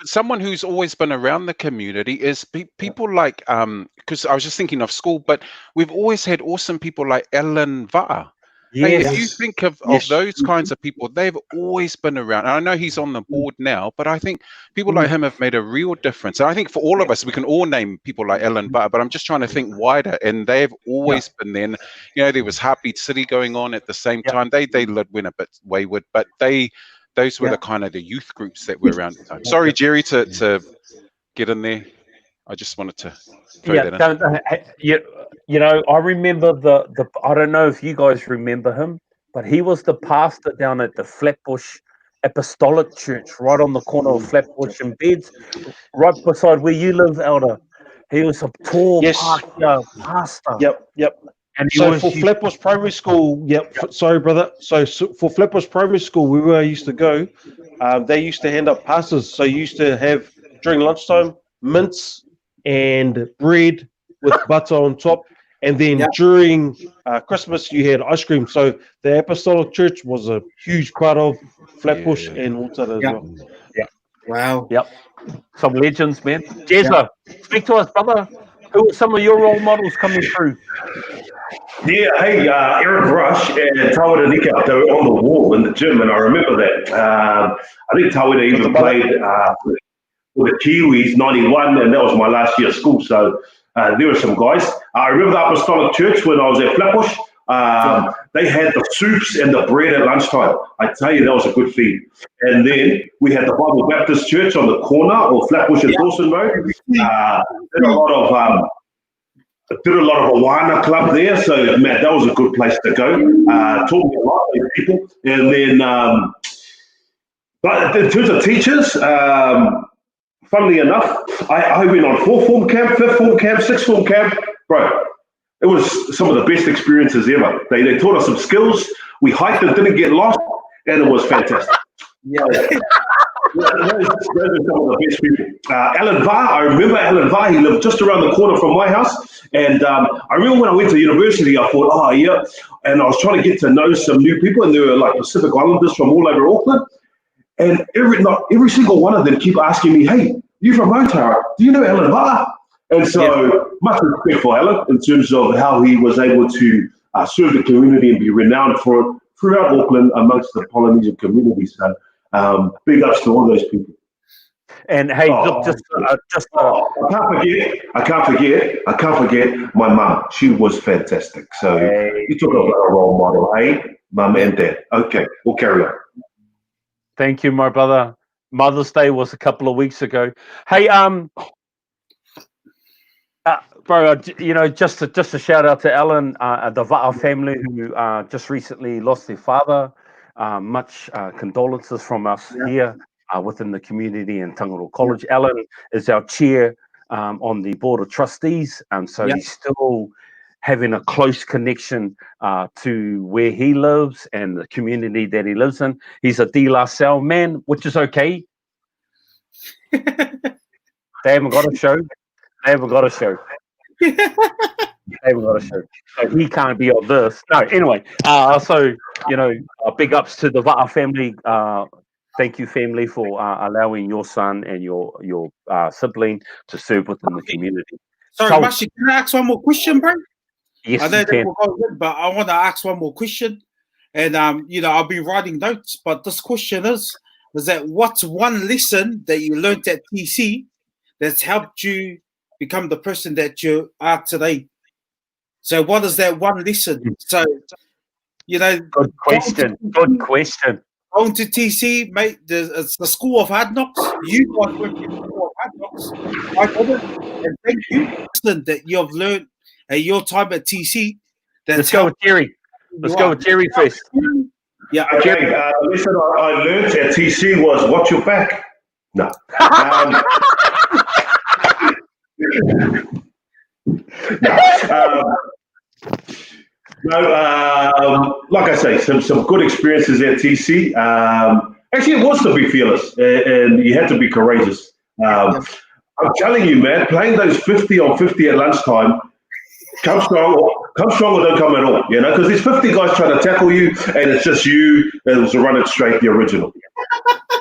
someone who's always been around the community is people like because I was just thinking of school, but we've always had awesome people like Ellen Va'a. Yes. Hey, if you think of those kinds of people, they've always been around. And I know he's on the board now, but I think people like him have made a real difference. And I think for all of us, we can all name people like Ellen Butter, but I'm just trying to think wider. And they've always been there. And, there was Heartbeat City going on at the same time. They went a bit wayward, but they those were the kind of the youth groups that were around the time. Sorry, Jerry, to get in there. I just wanted to throw that in. You know, I remember the. I don't know if you guys remember him, but he was the pastor down at the Flatbush Apostolic Church, right on the corner of Flatbush and Beds, right beside where you live, Elder. He was a tall pastor. Yep. And he so was for Flatbush Primary School, sorry, brother. So for Flatbush Primary School, where I used to go, they used to hand out passes. So you used to have, during lunchtime, mince and bread with butter on top. And then during Christmas, you had ice cream. So the Apostolic Church was a huge part of Flatbush and Water as well. Yeah. Wow. Yep. Some legends, man. Jezza, speak to us, brother. Who are some of your role models coming through? Yeah, hey, Eric Rush and Tawida Nika, they were on the wall in the gym, and I remember that. I think Tawida even played for the Kiwis, 91, and that was my last year of school, so there were some guys. I remember the Apostolic Church when I was at Flatbush. They had the soups and the bread at lunchtime. I tell you, that was a good feed. And then we had the Bible Baptist Church on the corner of Flatbush and Dawson Road. Did a lot of Awana Club there, so man, that was a good place to go. Taught me a lot of people. And then, but in terms of teachers, funnily enough, I went on 4th form camp, 5th form camp, 6th form camp. Bro, it was some of the best experiences ever. They taught us some skills. We hiked and didn't get lost, and it was fantastic. Those are some of the best people. Alan Varr, I remember Alan Varr. He lived just around the corner from my house. And I remember when I went to university, I thought, and I was trying to get to know some new people, and there were like Pacific Islanders from all over Auckland. And every single one of them keep asking me, hey, you from Motara? Do you know Alan Varr? And so much respect for Alan in terms of how he was able to serve the community and be renowned for it throughout Auckland amongst the Polynesian community. So big ups to all those people. And hey, I can't forget my mum. She was fantastic. So you talk about a role model, hey? Mum and dad. Okay, we'll carry on. Thank you, my brother. Mother's Day was a couple of weeks ago. Hey, bro, just a shout out to Alan, the Va'a family who just recently lost their father. Much condolences from us here within the community in Tangaroa College. Alan is our chair on the board of trustees, so he's still having a close connection to where he lives and the community that he lives in. He's a De La Salle man, which is okay. They haven't got a show. So he can't be on this. No, anyway. Big ups to the Va'a family. Thank you, family, for allowing your son and your sibling to serve within the community. Sorry, Mashi, can I ask one more question, bro? Yes, I know you that can. will go good, but I want to ask one more question. And I'll be writing notes, but this question is that what's one lesson that you learned at TC that's helped you become the person that you are today? So what is that one lesson? So, Good question. Going to TC, mate, it's the school of hard knocks. You guys went to the school of hard knocks. I didn't. And thank you that you've learned at your time at TC. Let's go with Jerry. Let's go with Jerry first. Yeah. Okay, the lesson I learned at TC was watch your back. No. Like I say, some good experiences at TC. Actually, it was to be fearless, and you had to be courageous. I'm telling you, man, playing those 50 on 50 at lunchtime, come strong or don't come at all, because there's 50 guys trying to tackle you, and it's just you, and it was a run it straight, the original.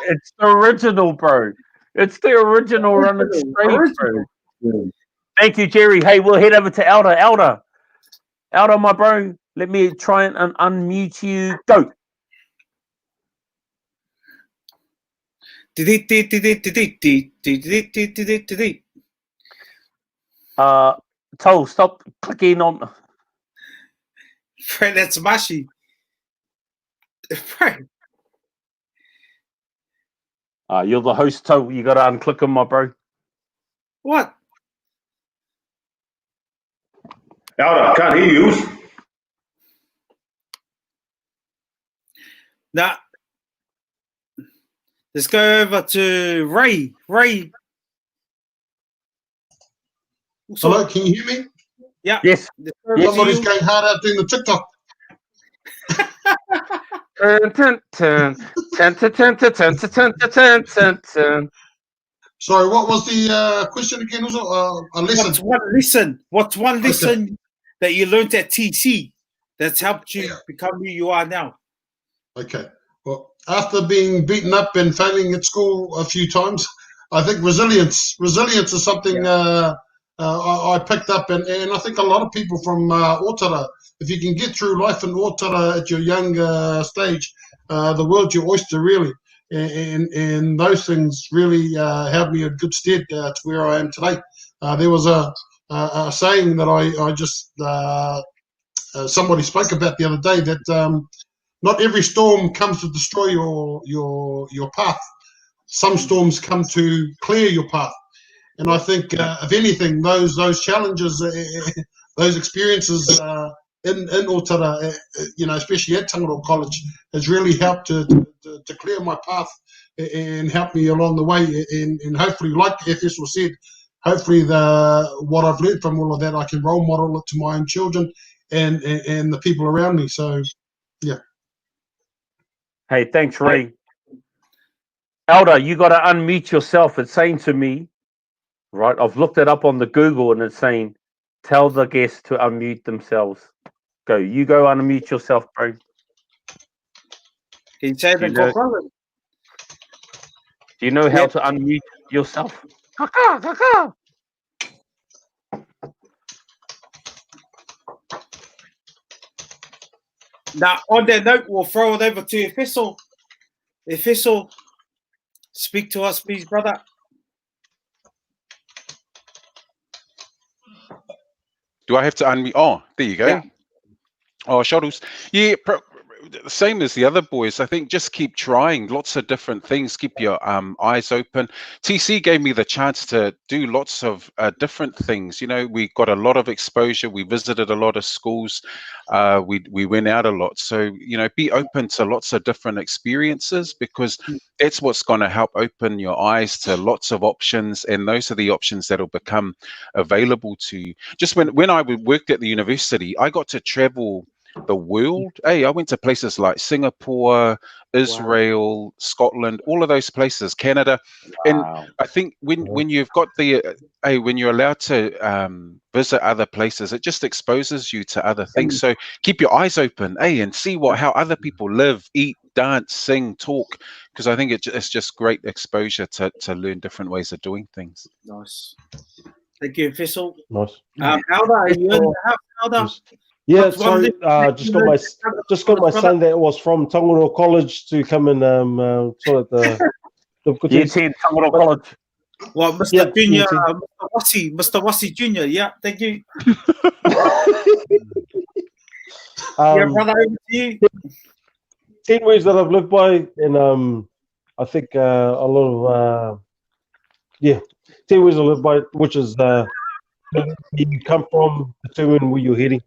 It's the original, bro. It's the original run it straight, bro. Thank you, Jerry. Hey, we'll head over to Elder. Elder, my bro, let me try and unmute you. Go. Tol, stop clicking on. Friend, that's Mashi. Friend. You're the host, Tau. You got to unclick him, my bro. What? Elder, can't hear you. Now, let's go over to Ray. Ray. Hello, can you hear me? Yeah. Yes. Somebody's going hard out doing the TikTok. Sorry, what was the question again? Was it a lesson? What's one lesson that you learned at TC that's helped you become who you are now? Okay. Well, after being beaten up and failing at school a few times, I think resilience is something I picked up, and I think a lot of people from Otara, if you can get through life in Otara at your young stage, the world's your oyster, really. And those things really held me in good stead to where I am today. There was a saying that I just somebody spoke about the other day that not every storm comes to destroy your path. Some storms come to clear your path. And I think, if anything, those challenges, those experiences in Otara, especially at Tangaroa College, has really helped to clear my path and help me along the way. And hopefully, like FSL said, hopefully what I've learned from all of that, I can role model it to my own children and the people around me. So, yeah. Hey, thanks, Ray. Elder, you got to unmute yourself. It's saying to me, right? I've looked it up on the Google and it's saying, tell the guests to unmute themselves. Go. You go unmute yourself, bro. Can you say Do you know how to unmute yourself? Kaka, kaka. Now, on that note, we'll throw it over to FSL. FSL, speak to us, please, brother. Do I have to unmute? Oh, there you go. Yeah. Oh, Shuttles. Yeah, same as the other boys. I think just keep trying lots of different things. Keep your eyes open. TC gave me the chance to do lots of different things. You know, we got a lot of exposure. We visited a lot of schools. We went out a lot. So, you know, be open to lots of different experiences, because that's what's going to help open your eyes to lots of options. And those are the options that will become available to you. Just when I worked at the university, I got to travel the world. Hey, I went to places like Singapore, Israel, Scotland, all of those places, Canada. And I think when you've got when you're allowed to visit other places, it just exposes you to other things. So keep your eyes open, and see how other people live, eat, dance, sing, talk, because I think it's just great exposure to learn different ways of doing things. Nice. Thank you, Fissel. Nice. Alda, are you in the house, Alda? Yeah, sorry. Just got my son that was from Tangaroa College to come and sort of the difficulties. Tangaroa College. Well, Mr. Junior, Mr. Wassi Junior. Yeah, thank you. Yeah, brother, over to you. 10 ways that I've lived by, and I think a lot of 10 ways I live by, which is where you come from determine where you're heading.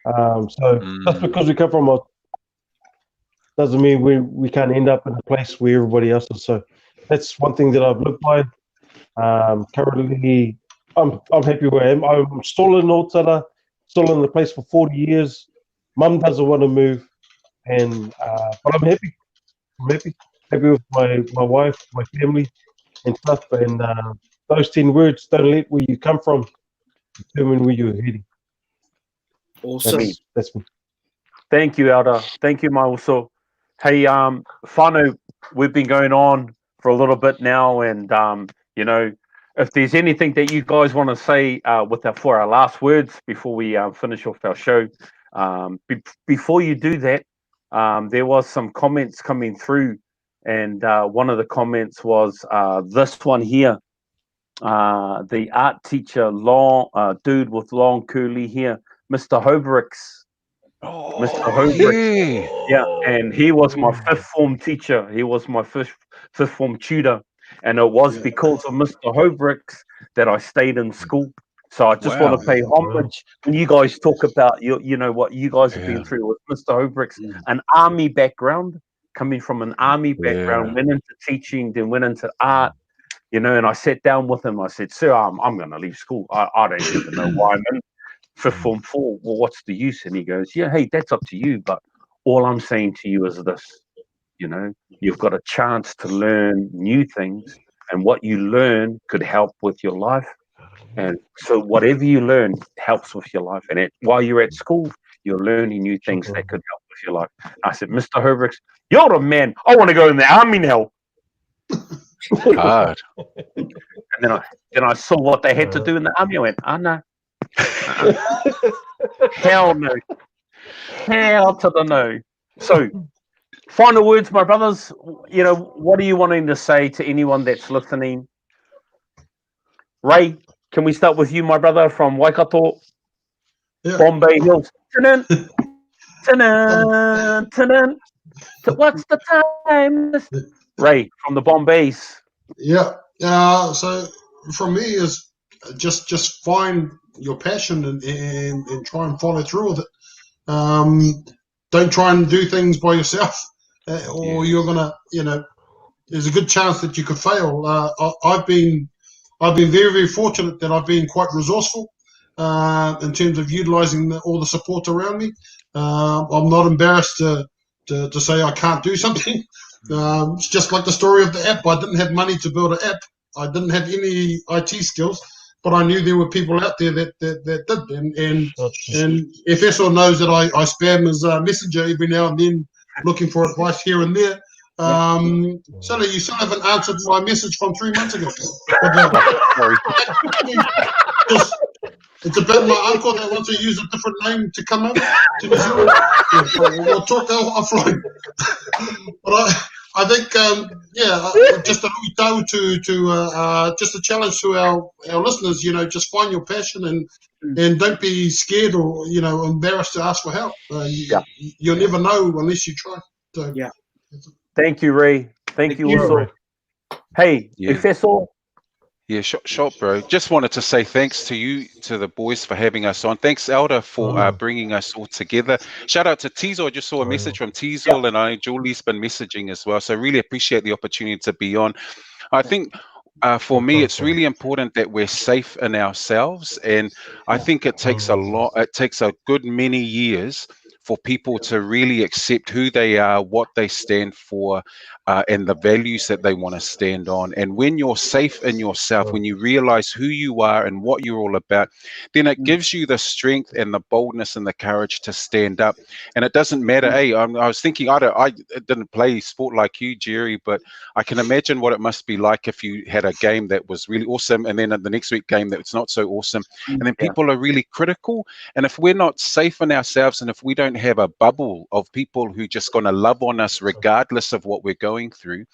So just because we come from doesn't mean we can't end up in a place where everybody else is. So that's one thing that I've lived by. Currently, I'm happy where I am. I'm still in Otara, still in the place for 40 years. Mum doesn't want to move, and but I'm happy. I'm happy with my wife, my family, and stuff. And those 10 words: don't let where you come from determine where you're heading. Awesome. That's me. Thank you, Elder. Thank you, Mauso. Hey, whānau, we've been going on for a little bit now, and you know, if there's anything that you guys want to say for our last words before we finish off our show, before you do that, there was some comments coming through, and one of the comments was this one here. The art teacher, dude with long curly hair, Mr. Hoberix. Mr. Hobricks. Yeah. And he was my fifth form teacher. He was my fifth form tutor. And it was because of Mr. Hobricks that I stayed in school. So I just want to pay homage when you guys talk about you know what you guys have been through with Mr. Hobricks, an army background, coming from an army background, went into teaching, then went into art, you know, and I sat down with him. I said, "Sir, I'm going to leave school. I don't even know why I'm in fifth form 4. Well, what's the use?" And he goes, "Yeah, hey, that's up to you. But all I'm saying to you is this, you know, you've got a chance to learn new things, and what you learn could help with your life. And so whatever you learn helps with your life. And while you're at school, you're learning new things that could help with your life." I said, "Mr. Hobricks, you're the man. I want to go in the army now." Hard. And then I saw what they had to do in the army. I went, "Oh no. Hell no. Hell to the no." So final words, my brothers. You know, what are you wanting to say to anyone that's listening? Ray, can we start with you, my brother, from Waikato, Bombay Hills? What's the time? Ray, from the Bombays. Yeah. So from me is just find your passion and try and follow through with it. Don't try and do things by yourself, or you're gonna, you know, there's a good chance that you could fail. I've been very, very fortunate that I've been quite resourceful in terms of utilising all the support around me. I'm not embarrassed to say I can't do something. It's just like the story of the app. I didn't have money to build an app. I didn't have any IT skills, but I knew there were people out there that did. And FSO knows that I spam his messenger every now and then, looking for advice here and there. Sally, you still haven't answered my message from 3 months ago. Sorry. It's about my uncle that wants to use a different name to come over to New Zealand. We'll talk offline. But I think, just a tau to just a challenge to our listeners. You know, just find your passion and don't be scared or, you know, embarrassed to ask for help. You'll never know unless you try. So, Thank you, Ray. Thank you also. Hey, Professor. Yeah, short, bro. Just wanted to say thanks to you, to the boys, for having us on. Thanks, Elder, for bringing us all together. Shout out to Teasel. I just saw a message from Teasel, and I know Julie's been messaging as well. So really appreciate the opportunity to be on. I think for me, it's really important that we're safe in ourselves, and I think it takes a lot. It takes a good many years for people to really accept who they are, what they stand for, and the values that they want to stand on. And when you're safe in yourself, when you realize who you are and what you're all about, then it gives you the strength and the boldness and the courage to stand up. And it doesn't matter. Hey, I was thinking, I didn't play sport like you, Jerry, but I can imagine what it must be like if you had a game that was really awesome, and then the next week game that's not so awesome. And then people are really critical. And if we're not safe in ourselves, and if we don't have a bubble of people who just going to love on us regardless of what we're going through,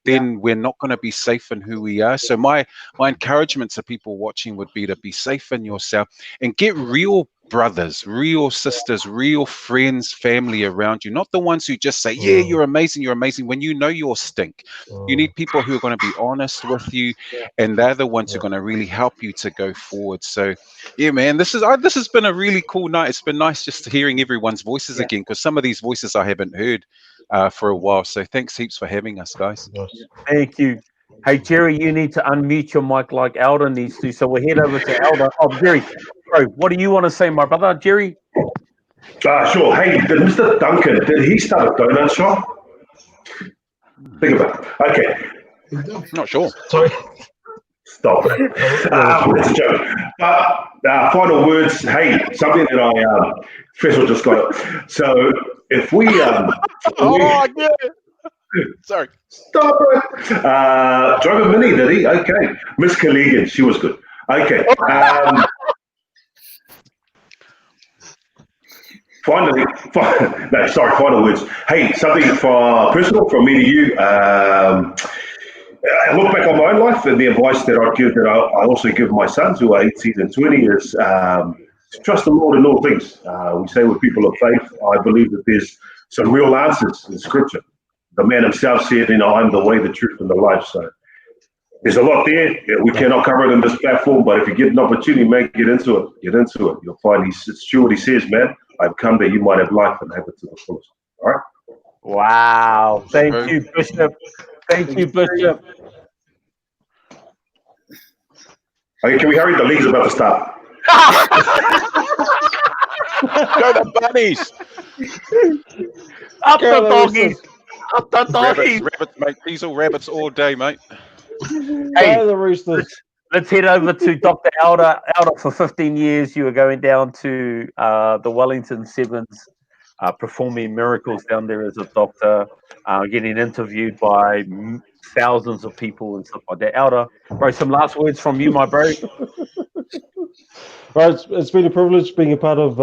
then we're not going to be safe in who we are. So my encouragement to people watching would be to be safe in yourself and get real brothers, real sisters, real friends, family around you, not the ones who just say, yeah, you're amazing, when you know you're stink. You need people who are going to be honest with you, and they're the ones who are going to really help you to go forward. So yeah, man, this has been a really cool night. It's been nice just hearing everyone's voices again, because some of these voices I haven't heard for a while. So thanks heaps for having us, guys. Thank you. Hey, Jerry, you need to unmute your mic like Elder needs to. So we'll head over to Elder. Oh, Jerry, bro, what do you want to say, my brother? Jerry? Sure. Hey, did Mr. Duncan, did he start a donut shop? Think about it. Okay. Not sure. Sorry. Stop it. It's a joke. Final words. Hey, something that I Fessel just got it. So if we sorry. Stop it. Drove a Mini, did he? Okay. Miss Collegan, she was good. Okay. Final words. Hey, something personal from me to you. I look back on my own life, and the advice that I give, that I also give my sons, who are 18 and 20, is trust the Lord in all things. We say we're people of faith. I believe that there's some real answers in Scripture. The man himself said, I'm the way, the truth, and the life. So there's a lot there. Yeah, we cannot cover it in this platform, but if you get an opportunity, mate, get into it. Get into it. You'll find it's true what he says, man. I've come that you might have life and have it to the fullest. All right? Wow. Thank you, Bishop. Thank you, Bishop. Okay, can we hurry? The league's about to start. Go the bunnies. Up the doggies. Up the doggies. Rabbits, mate. Diesel rabbits all day, mate. Hey, let's head over to Dr. Elder. Elder, for 15 years, you were going down to the Wellington Sevens, performing miracles down there as a doctor, getting interviewed by thousands of people and stuff like that. Elder, bro, some last words from you, my bro. Right, it's been a privilege being a part of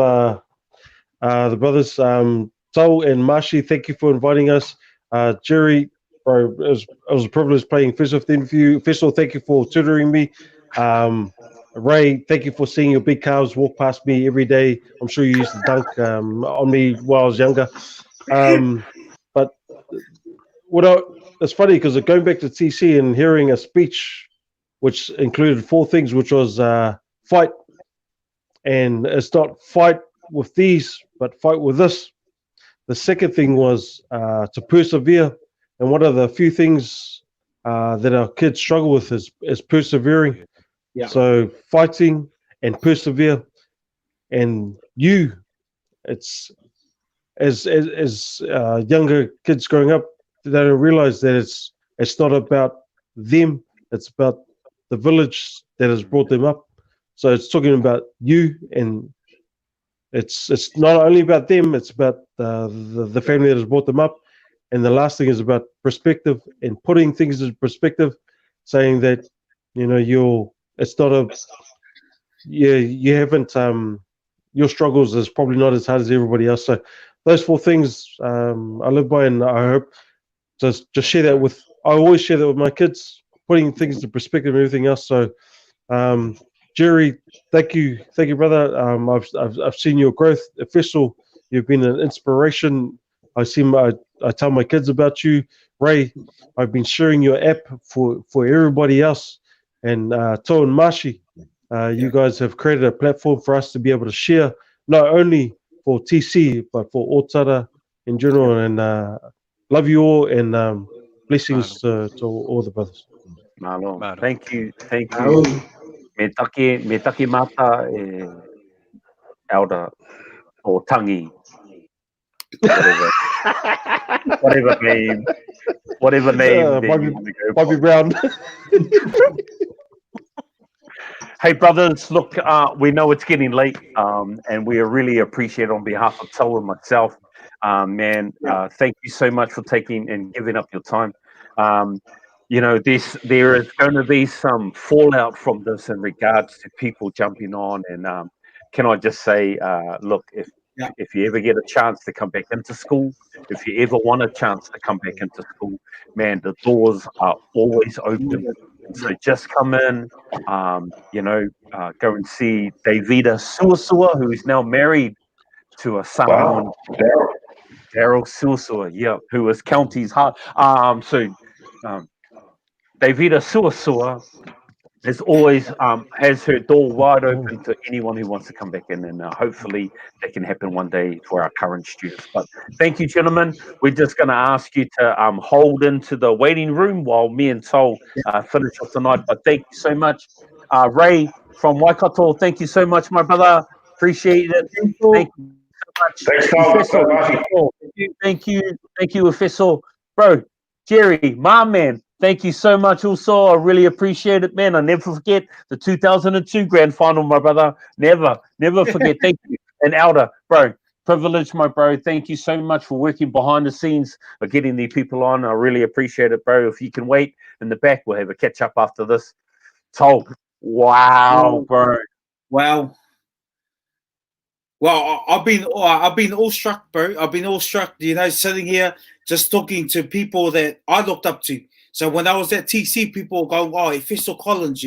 the brothers. Tau and Marshy, thank you for inviting us. Jerry, bro, it was a privilege playing Fizzle with the interview. Fizzle, thank you for tutoring me. Ray, thank you for seeing your big calves walk past me every day. I'm sure you used to dunk on me while I was younger. But it's funny because going back to TC and hearing a speech which included 4 things, which was fight. And it's not fight with these, but fight with this. The second thing was to persevere. And one of the few things that our kids struggle with is persevering. Yeah. So fighting and persevere. And it's as younger kids growing up, they don't realize that it's not about them. It's about the village that has brought them up. So it's talking about you, and it's not only about them. It's about the family that has brought them up. And the last thing is about perspective and putting things in perspective, saying that it's not you haven't your struggles is probably not as hard as everybody else. So those 4 things I live by, and I hope just share that with. I always share that with my kids, putting things into perspective and everything else. So. Jerry, thank you, brother. I've seen your growth. Official, you've been an inspiration. I tell my kids about you. Ray, I've been sharing your app for everybody else. And Tau and Marshy, you guys have created a platform for us to be able to share, not only for TC, but for Otara in general. And love you all, and blessings to all the brothers. Malo. Thank you. Me taki mata Elder or Tangi, whatever name Bobby Brown. Hey brothers, look, we know it's getting late, and we really appreciate on behalf of Tau and myself, thank you so much for taking and giving up your time. There is going to be some fallout from this in regards to people jumping on. And can I just say, look, if you ever get a chance to come back into school, if you ever want a chance to come back into school, man, the doors are always open. So just come in, go and see Davida Suasua, who is now married to a Samoan. Daryl Suasua, who is County's heart. Davida Suasua is always has her door wide open to anyone who wants to come back in, and hopefully that can happen one day for our current students. But thank you, gentlemen. We're just going to ask you to hold into the waiting room while me and Tau finish off tonight. But thank you so much, Ray from Waikato. Thank you so much, my brother. Appreciate it. Thank you so much. Thank you, Official. Bro, Jerry, my man. Thank you so much also. I really appreciate it, man. I never forget the 2002 grand final, my brother. Never forget. Thank you. And Elder, bro, privilege, my bro. Thank you so much for working behind the scenes, for getting the people on. I really appreciate it, bro. If you can wait in the back, we'll have a catch up after this. Tau, wow, bro. Wow. Well, I've been awestruck, bro. I've been awestruck, sitting here just talking to people that I looked up to. So when I was at TC, people were going, "Oh, Official Collins,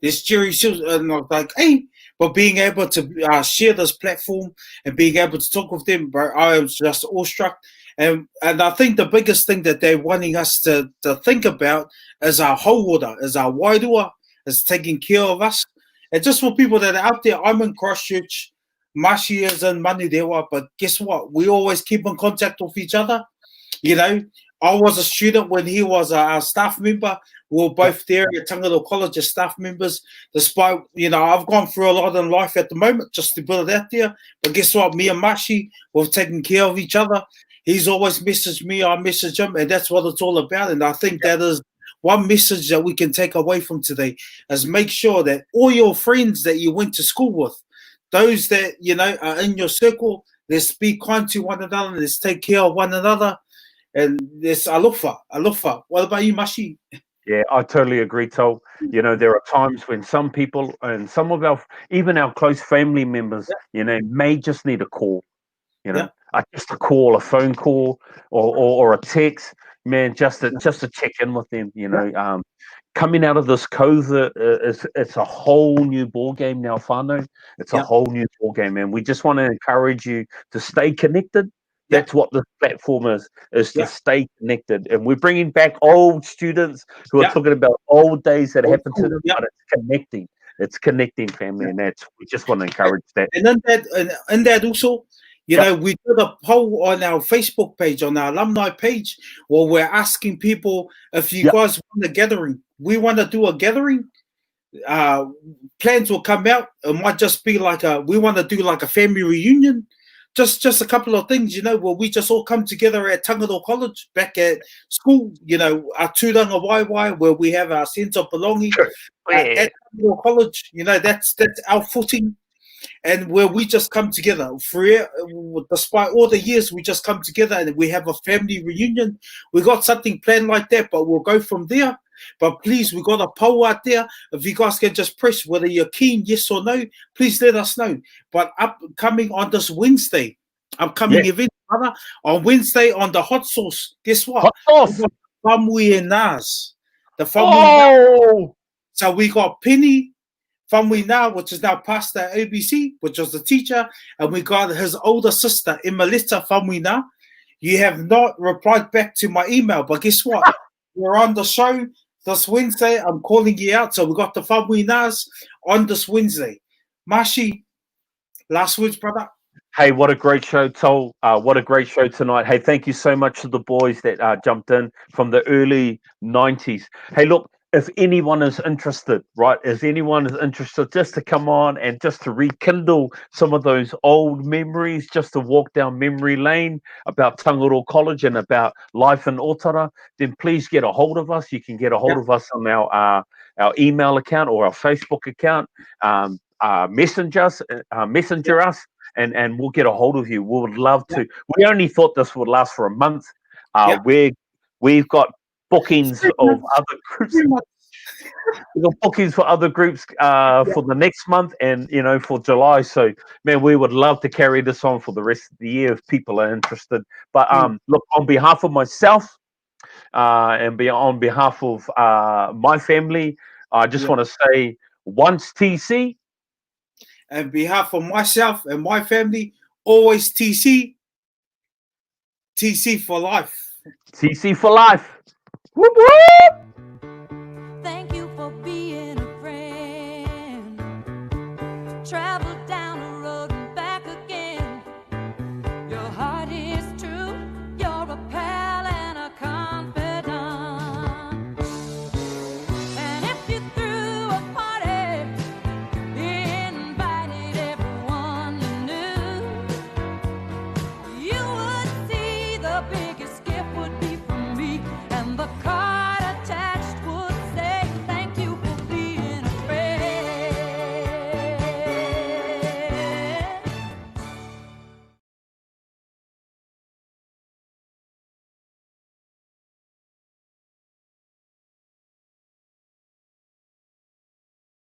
there's Jerry Sills," and I was like, "Hey," But being able to share this platform and being able to talk with them, bro, I am just awestruck. And I think the biggest thing that they're wanting us to think about is our whole order, is our wairua, is taking care of us. And just for people that are out there, I'm in Christchurch, Marshy is in Manurewa, but guess what? We always keep in contact with each other. You know, I was a student when he was a staff member. We were both there at Tangaroa College as staff members. Despite, you know, I've gone through a lot in life at the moment, just to put it out there. But guess what? Me and Marshy, we've taken care of each other. He's always messaged me, I message him, and that's what it's all about. And I think that is one message that we can take away from today, is make sure that all your friends that you went to school with, those that, you know, are in your circle, let's be kind to one another, let's take care of one another, and there's alofa. What about you, Mashi? Yeah, I totally agree, Tol. You know, there are times when some people and some of our, even our close family members, you know, may just need a call, you know, just a call, a phone call, or a text, man, just to check in with them, you know. Coming out of this COVID, it's a whole new ball game now, whānau. It's a whole new ball game, man. We just want to encourage you to stay connected. That's what this platform is to stay connected. And we're bringing back old students who are talking about old days that happened to them, but it's connecting. It's connecting, family, and we just want to encourage that. And in that also, you know, we did a poll on our Facebook page, on our alumni page, where we're asking people if you guys want a gathering. We want to do a gathering. Plans will come out. It might just be like we want to do like a family reunion. Just a couple of things, you know, where we just all come together at Tangaroa College, back at school, you know, our tūranga waiwai, where we have our sense of belonging. At Tangaroa College, you know, that's our footing. And where we just come together, despite all the years, we just come together and we have a family reunion. We got something planned like that, but we'll go from there. But please, we got a poll out there. If you guys can just press whether you're keen, yes or no, please let us know. But upcoming on this Wednesday, upcoming event, brother, on Wednesday on the hot sauce. Guess what? Hot sauce. Whamui and Nas. The Whamui. So we got Penny Whamui now, which is now pastor at ABC, which was the teacher, and we got his older sister, Imaleta Whamui now. You have not replied back to my email, but guess what? We're on the show this Wednesday. I'm calling you out. So we got the Whamui Nas on this Wednesday. Mashi, last words, brother. Hey, what a great show, Tol. What a great show tonight. Hey, thank you so much to the boys that jumped in from the early 90s. Hey, look, if anyone is interested, right, just to come on and just to rekindle some of those old memories, just to walk down memory lane about Tangaroa College and about life in Otara, then please get a hold of us. You can get a hold of us on our email account or our Facebook account. Messenger us. And we'll get a hold of you. We would love to. We only thought this would last for a month. We've got bookings of other groups. We've got bookings for other groups for the next month and, you know, for July. So, man, we would love to carry this on for the rest of the year if people are interested. But look, on behalf of myself and on behalf of my family, I just want to say once TC. On behalf of myself and my family, always TC. TC for life. TC for life. Whoop, whoop. Thank you for being a friend. Travel down.